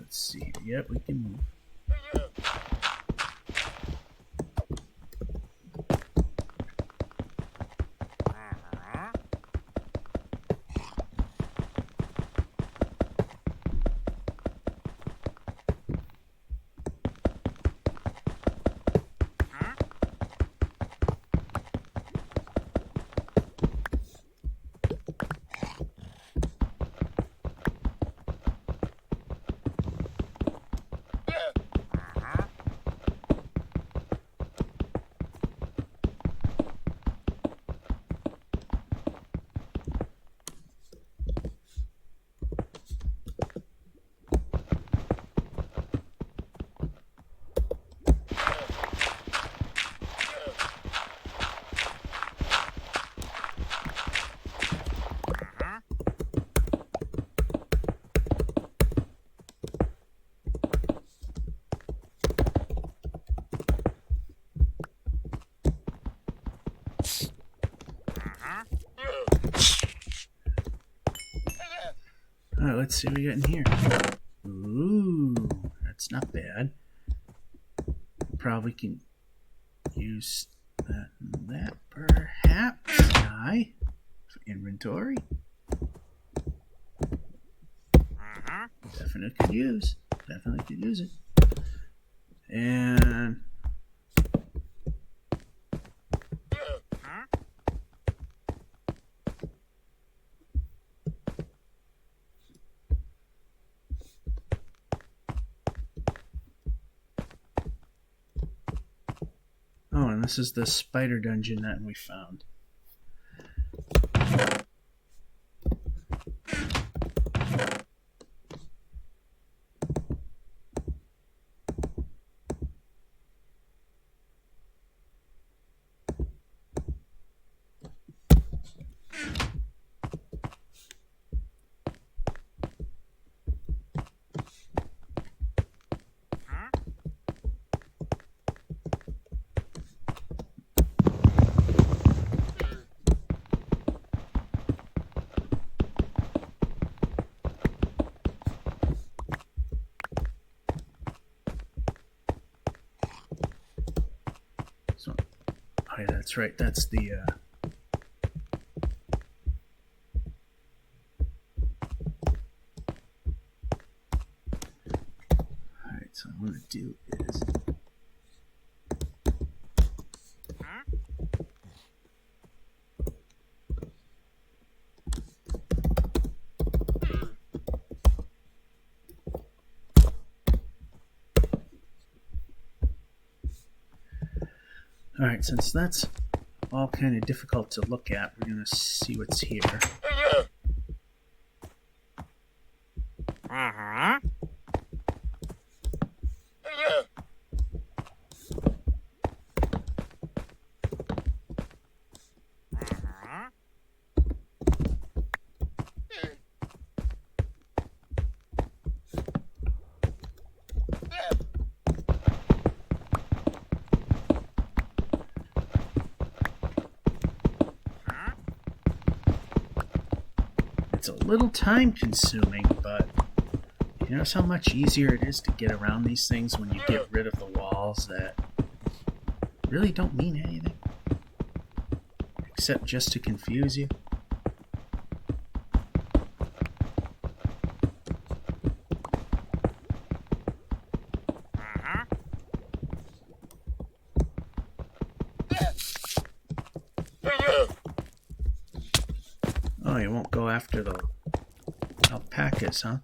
Let's see. Yep, we can move. Alright, let's see what we got in here. Ooh, that's not bad. Probably can use that and that, perhaps. Die for inventory. Definitely could use. Definitely could use it. And this is the spider dungeon that we found. So, oh yeah, that's right. That's the Alright, so what I'm gonna do is alright, since that's all kind of difficult to look at, we're gonna see what's here. It's a little time consuming, but you notice how much easier it is to get around these things when you get rid of the walls that really don't mean anything except just to confuse you. Oh, you won't go after the alpacas, huh?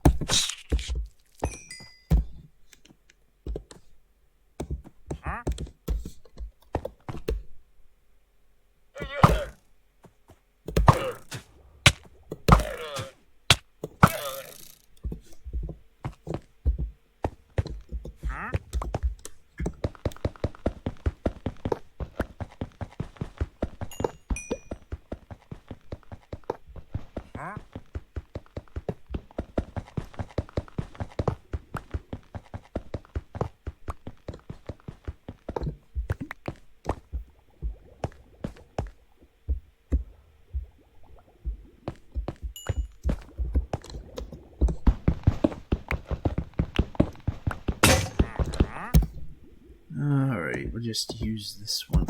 Alright, we'll just use this one.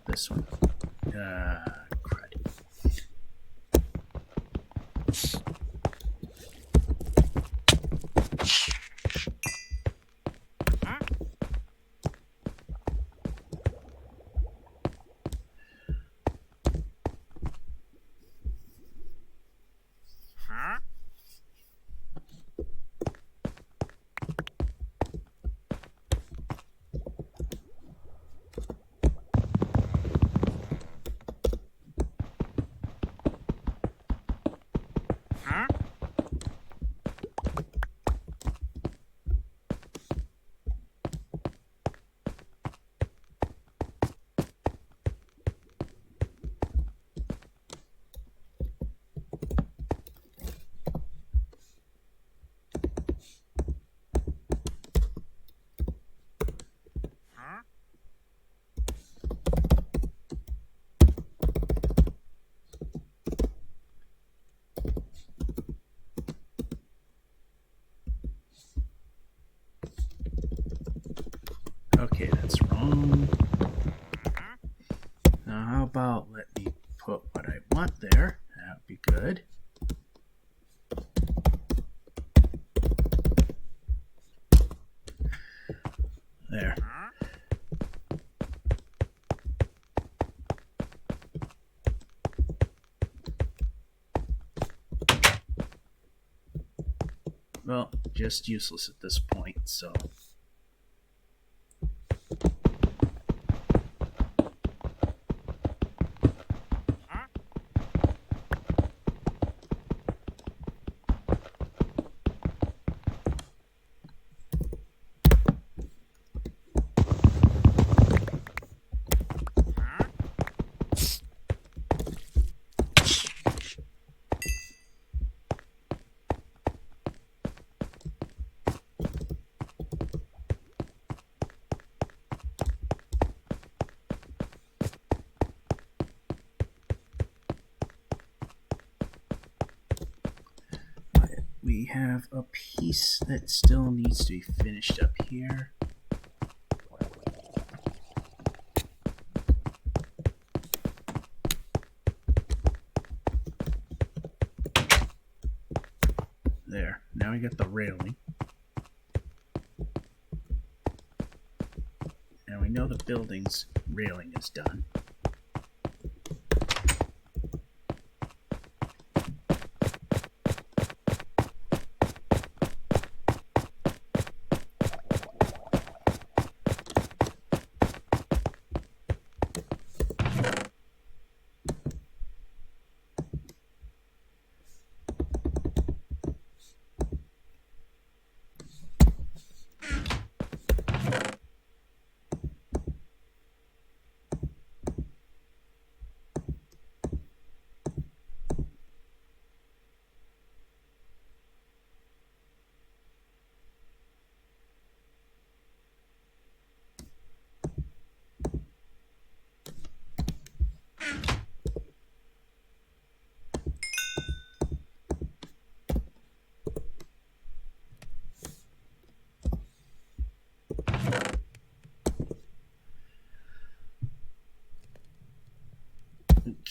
This one. Crud. Okay, that's wrong. Now how about let me put what I want there. That would be good. There. Well, just useless at this point, so... we have a piece that still needs to be finished up here. There, now we got the railing. And we know the building's railing is done.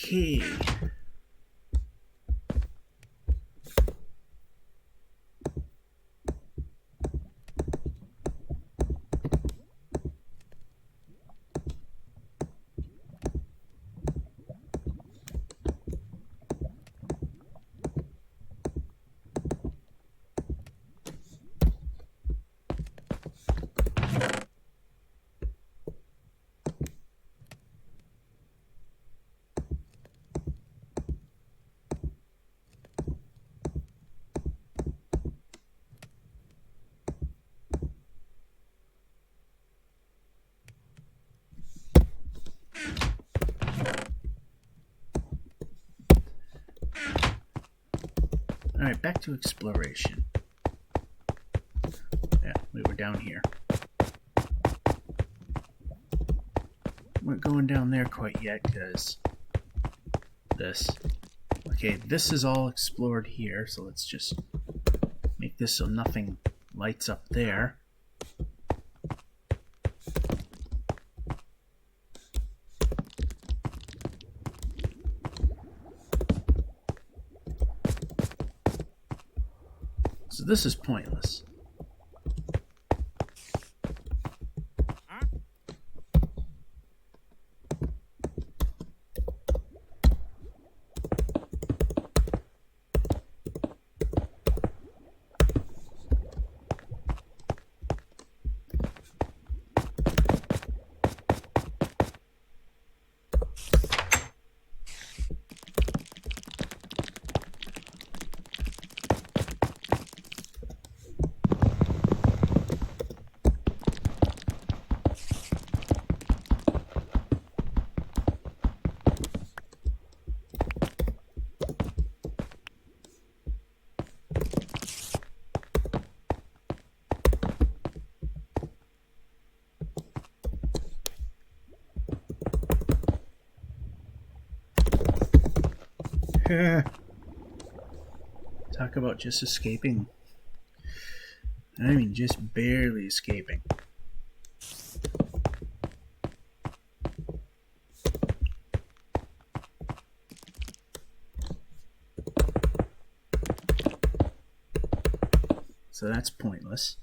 Okay. Alright, back to exploration. Yeah, we were down here. We weren't going down there quite yet because this. Okay, this is all explored here, so let's just make this so nothing lights up there. So this is pointless. Talk about just escaping. I mean, just barely escaping. So that's pointless.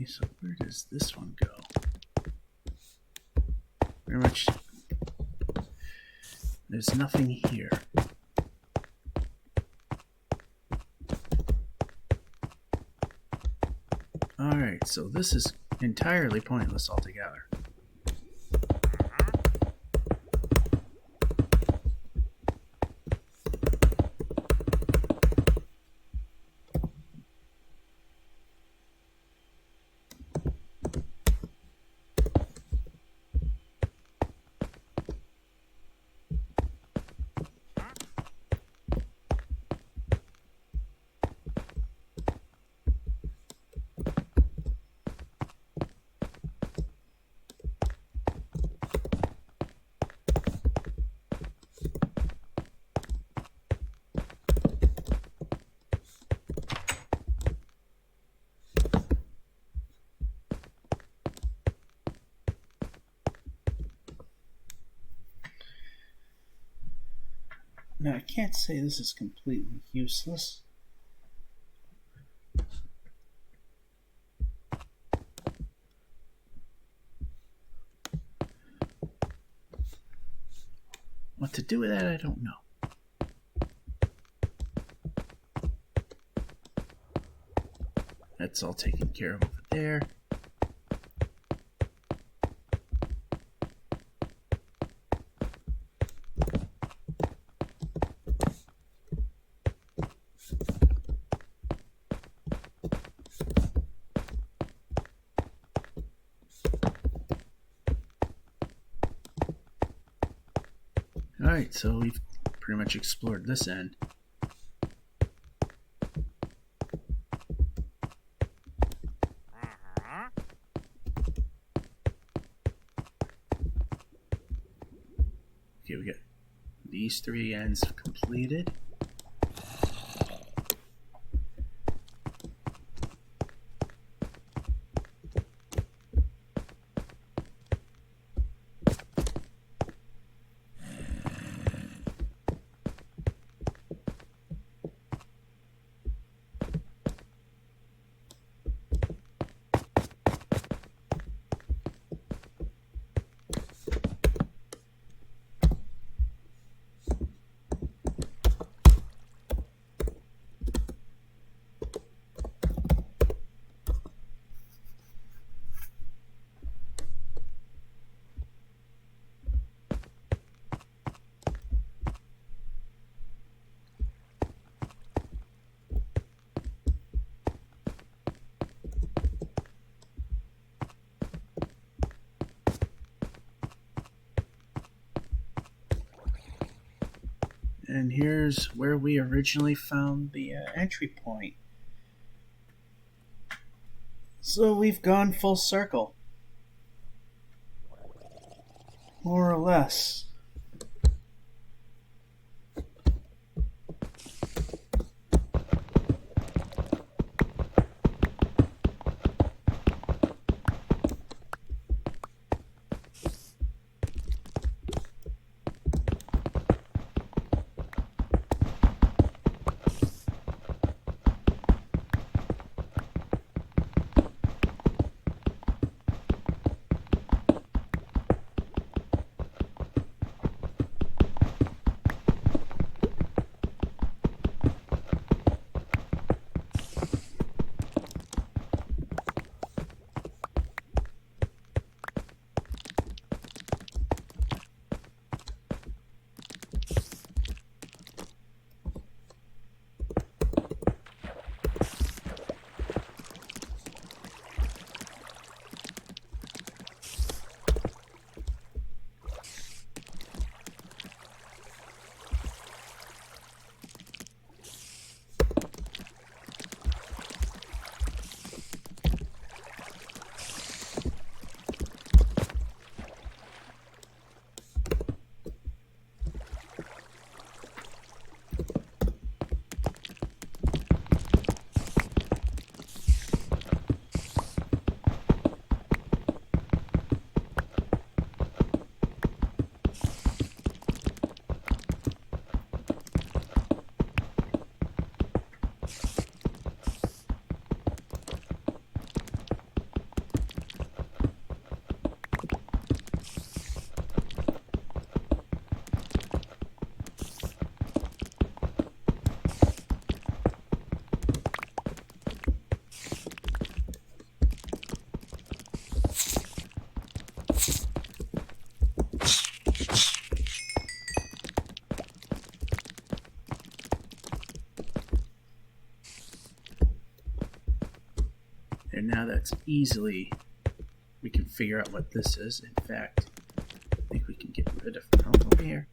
So where does this one go? Very much. There's nothing here. Alright, so this is entirely pointless altogether. Now, I can't say this is completely useless. What to do with that, I don't know. That's all taken care of over there. Alright, so we've pretty much explored this end. Okay, we got these 3 ends completed. And here's where we originally found the entry point. So we've gone full circle. More or less. And now that's easily, we can figure out what this is. In fact, I think we can get rid of, over here.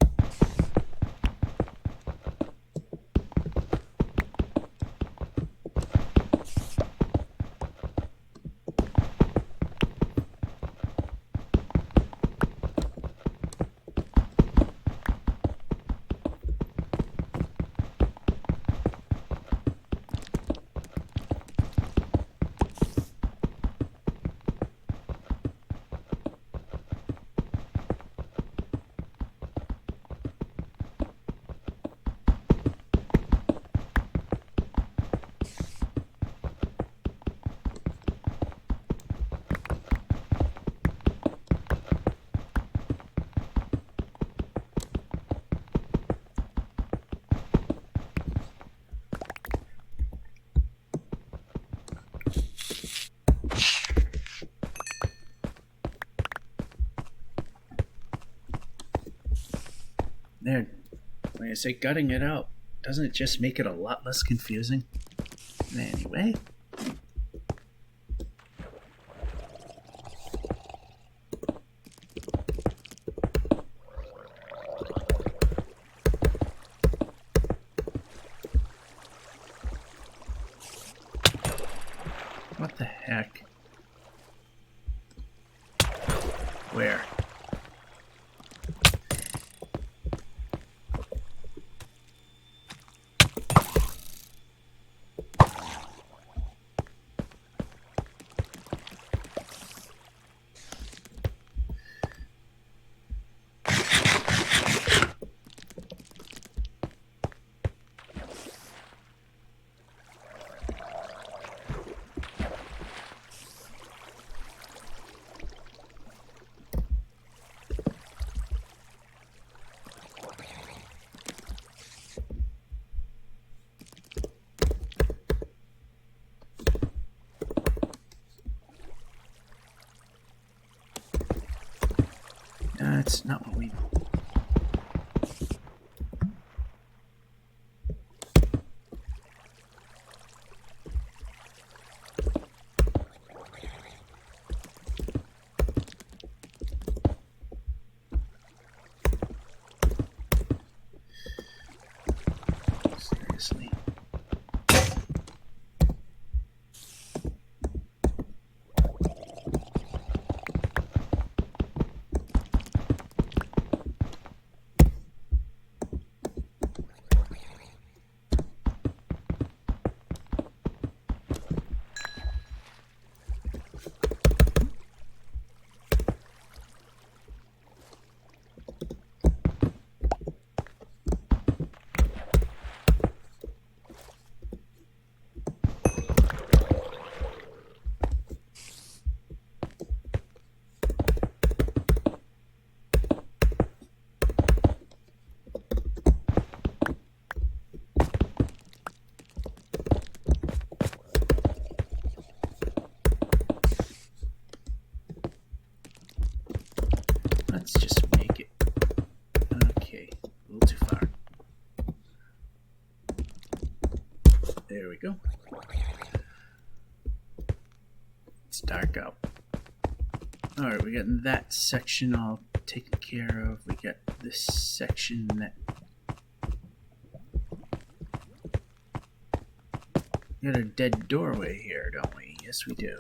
There, when I say gutting it out, doesn't it just make it a lot less confusing? Anyway. What the heck? Where? That's not what we... Seriously. Let's just make it... Okay, a little too far. There we go. It's dark out. Alright, we got that section all taken care of. We got this section that... We got a dead doorway here, don't we? Yes, we do.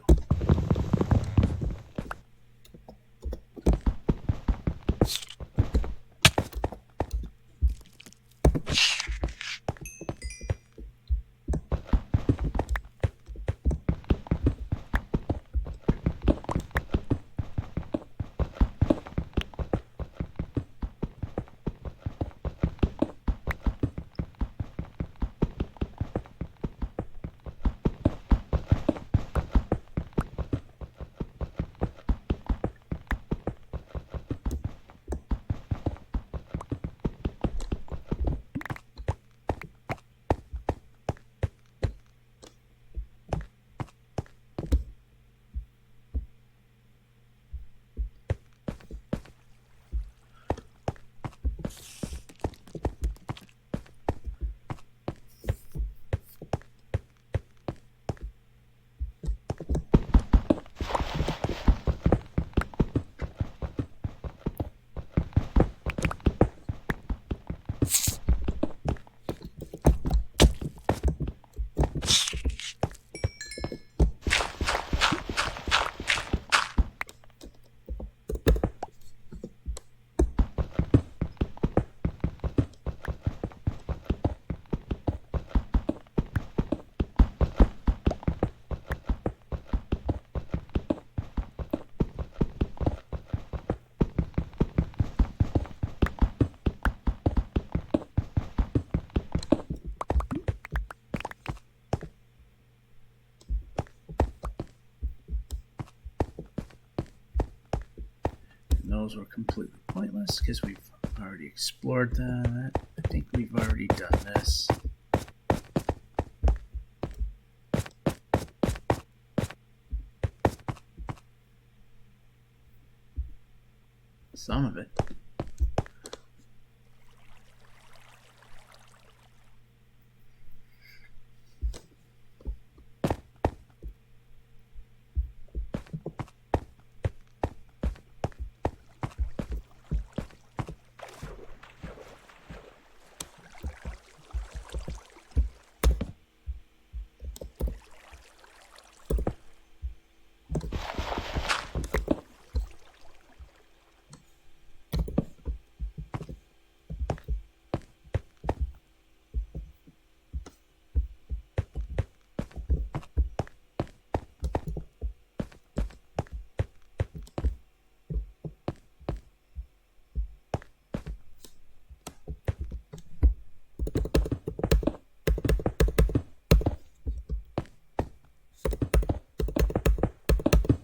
tunnels were completely pointless because we've already explored that. I think we've already done this. Some of it.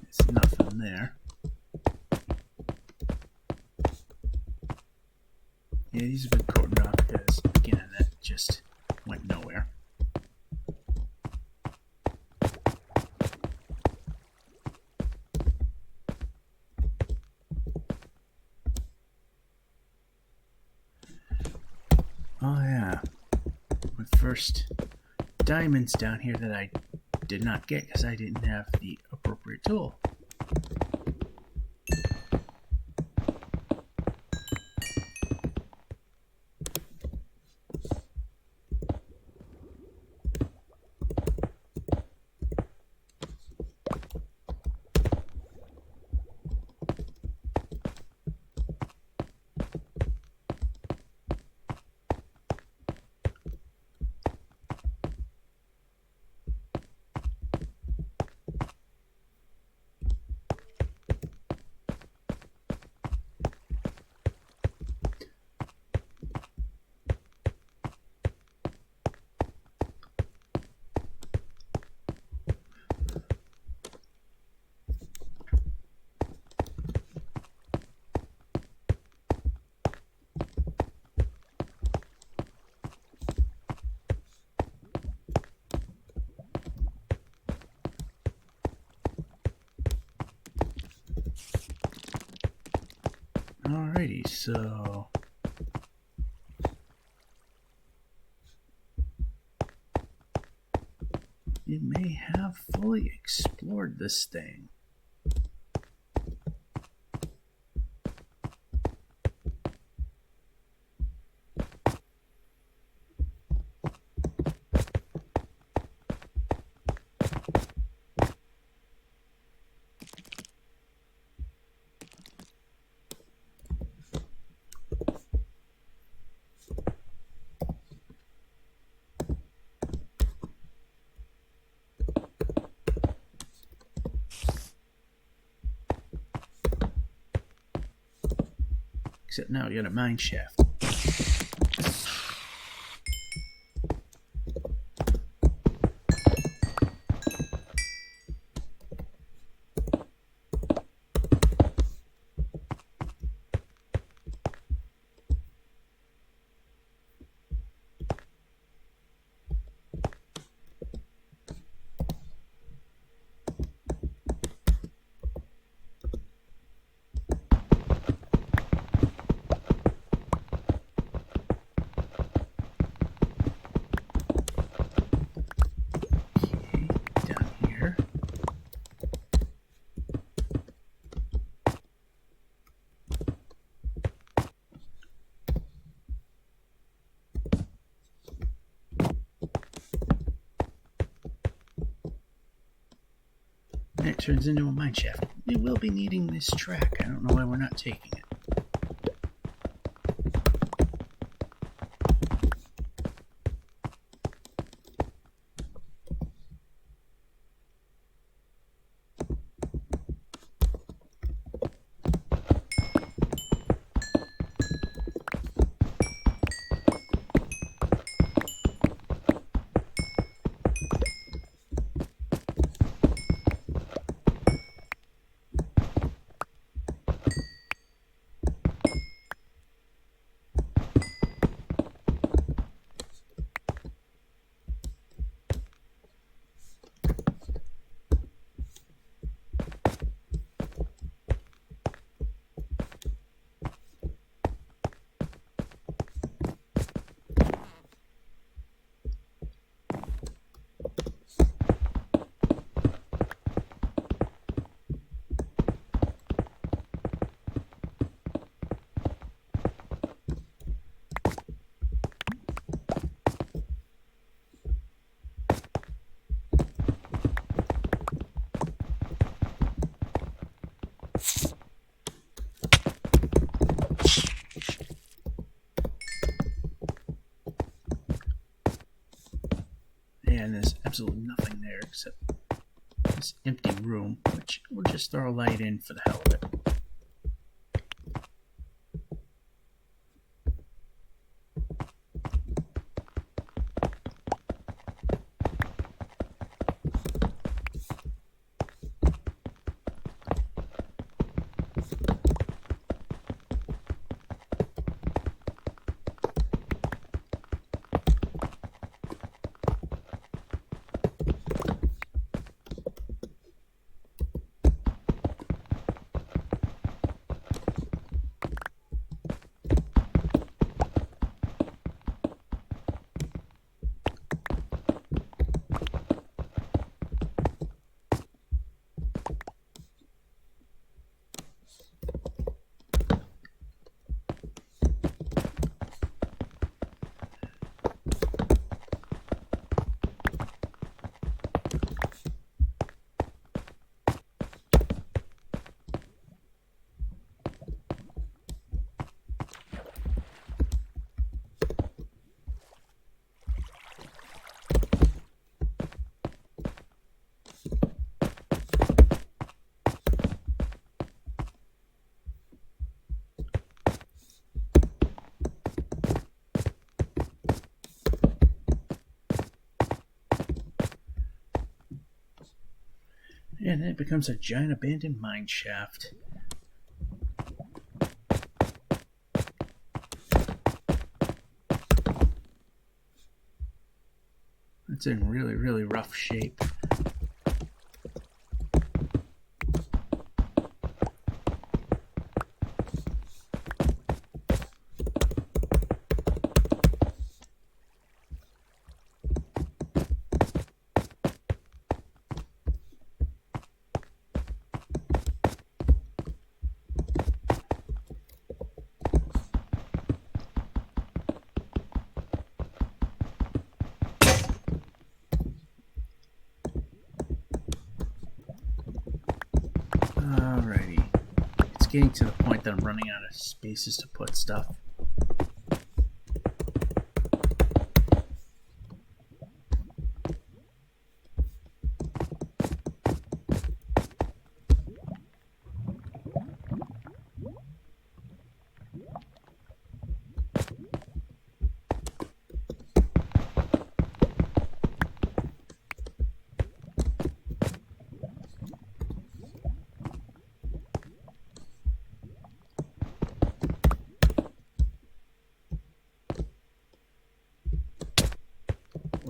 There's nothing there. Yeah, these have been cordoned off because, again, that just went nowhere. Oh yeah, my first diamonds down here that I did not get because I didn't have the appropriate tool. Alrighty, so you may have fully explored this thing. Except now we got a mine shaft. And it turns into a mine shaft. We will be needing this track. I don't know why we're not taking it. absolutely nothing there except this empty room, which we'll just throw a light in for the hell of it. And then it becomes a giant abandoned mine shaft. It's in really, really rough shape. Alrighty. It's getting to the point that I'm running out of spaces to put stuff.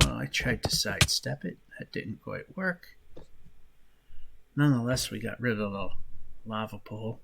I tried to sidestep it. That didn't quite work. Nonetheless, we got rid of the lava pool.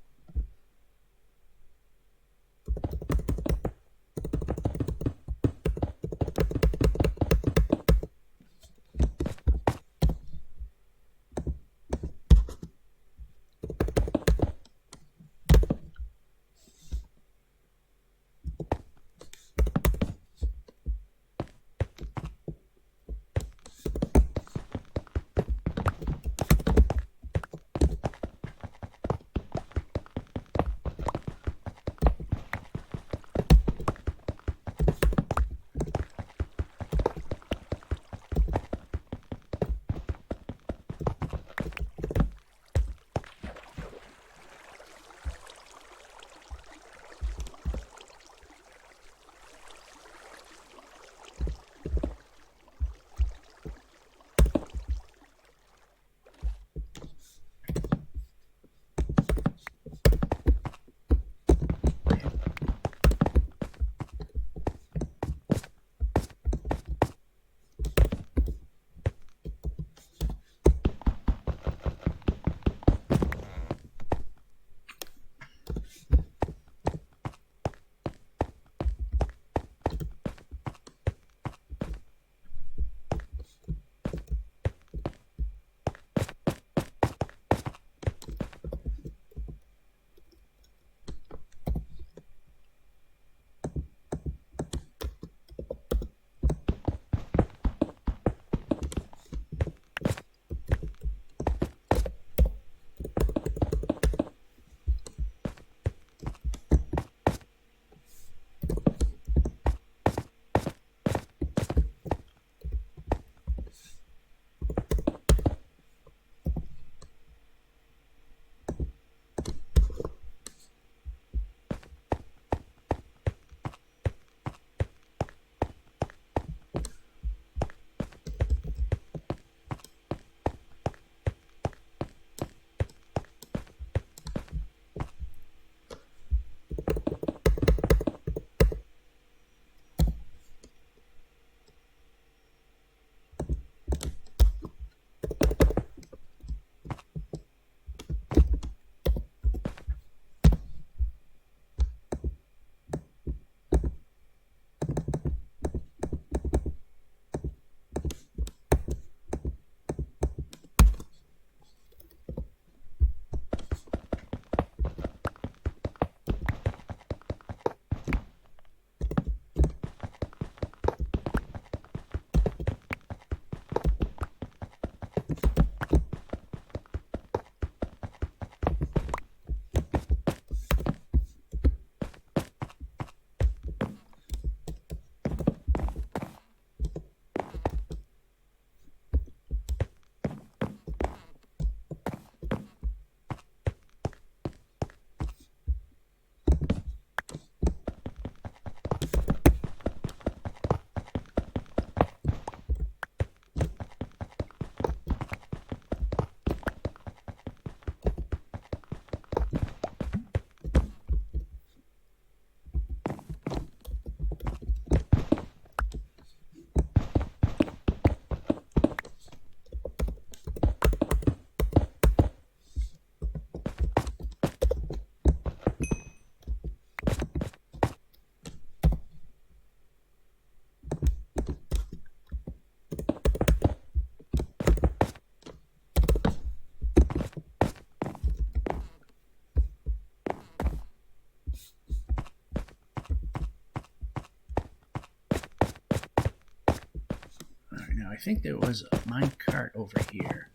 I think there was a minecart over here.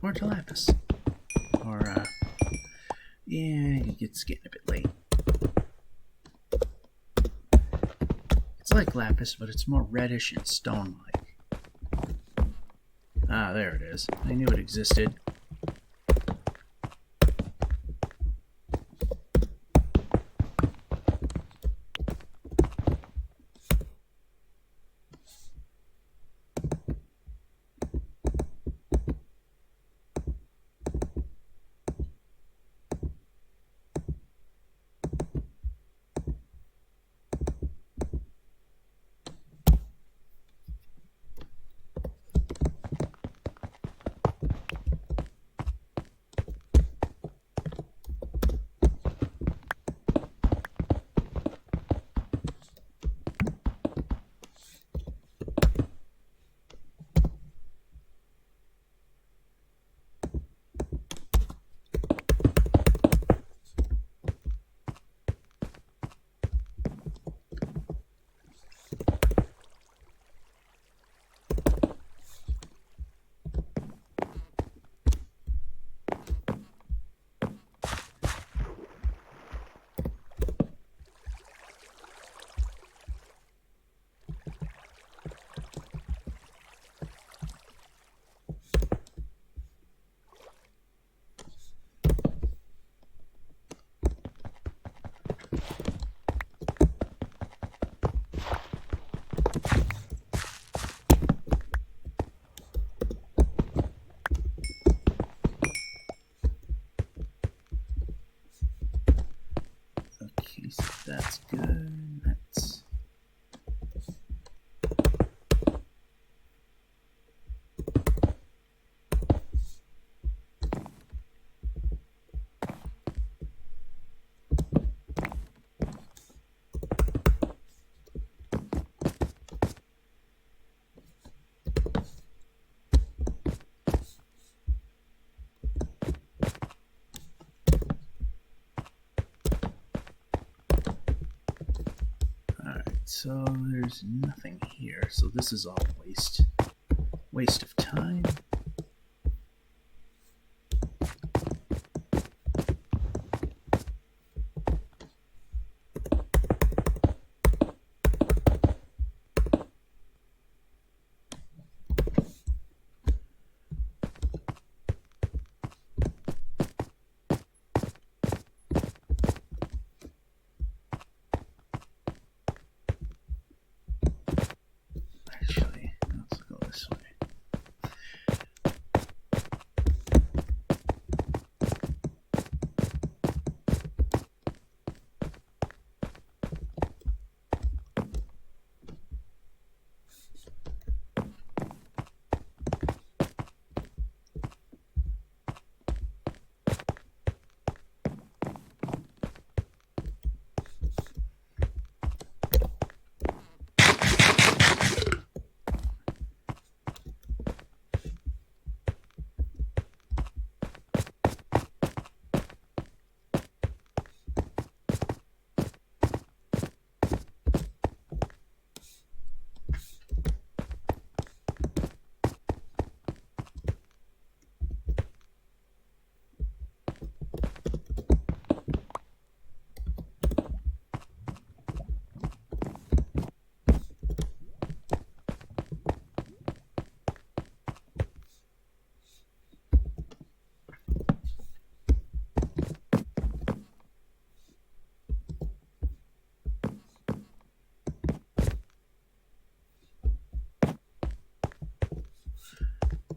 Or to lapis. Or, yeah, it's getting a bit late. It's like lapis, but it's more reddish and stone-like. Ah, there it is. I knew it existed. Okay, so that's good. That's... So there's nothing here, so this is all waste of time.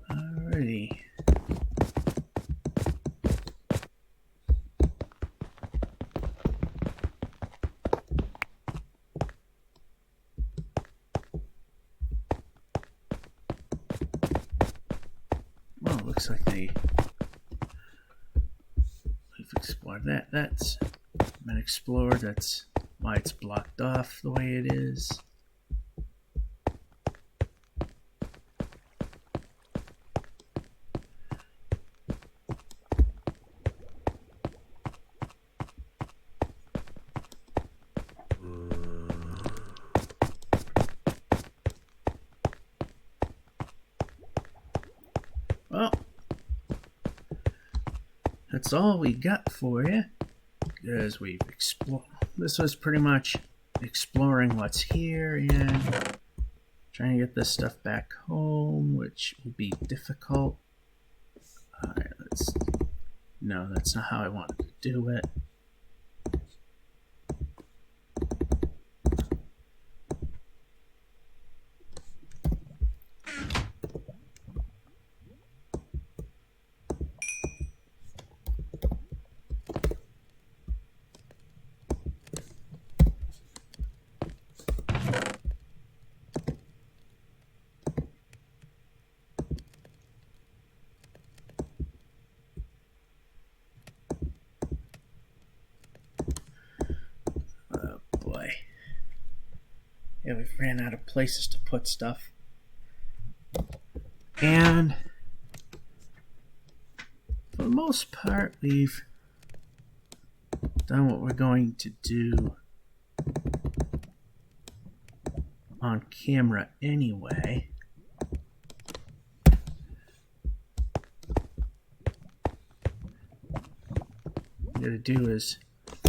Alrighty. Well, it looks like we've explored that. That's been explored. That's why it's blocked off the way it is. Well, that's all we got for you, because we've explored. This was pretty much exploring what's here and trying to get this stuff back home, which will be difficult. Alright, no, that's not how I wanted to do it. Yeah, we've ran out of places to put stuff. And for the most part, we've done what we're going to do on camera anyway. What we gotta do is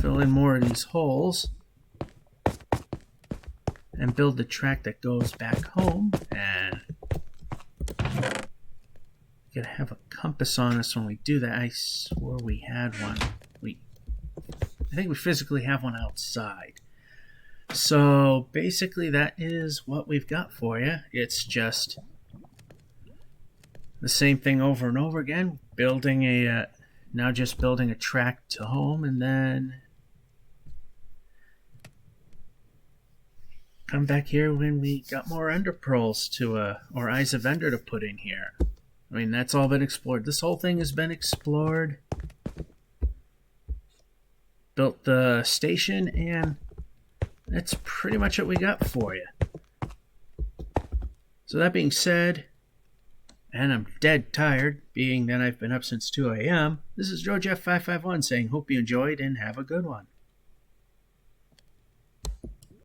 fill in more of these holes and build the track that goes back home, and we gotta have a compass on us when we do that. I swore we had one. I think we physically have one outside. So basically that is what we've got for you. It's just the same thing over and over again, building now just building a track to home, and then come back here when we got more ender pearls or eyes of ender to put in here. I mean, that's all been explored. This whole thing has been explored. Built the station, and that's pretty much what we got for you. So that being said, and I'm dead tired, being that I've been up since 2 a.m., this is JoJeff551 saying hope you enjoyed and have a good one.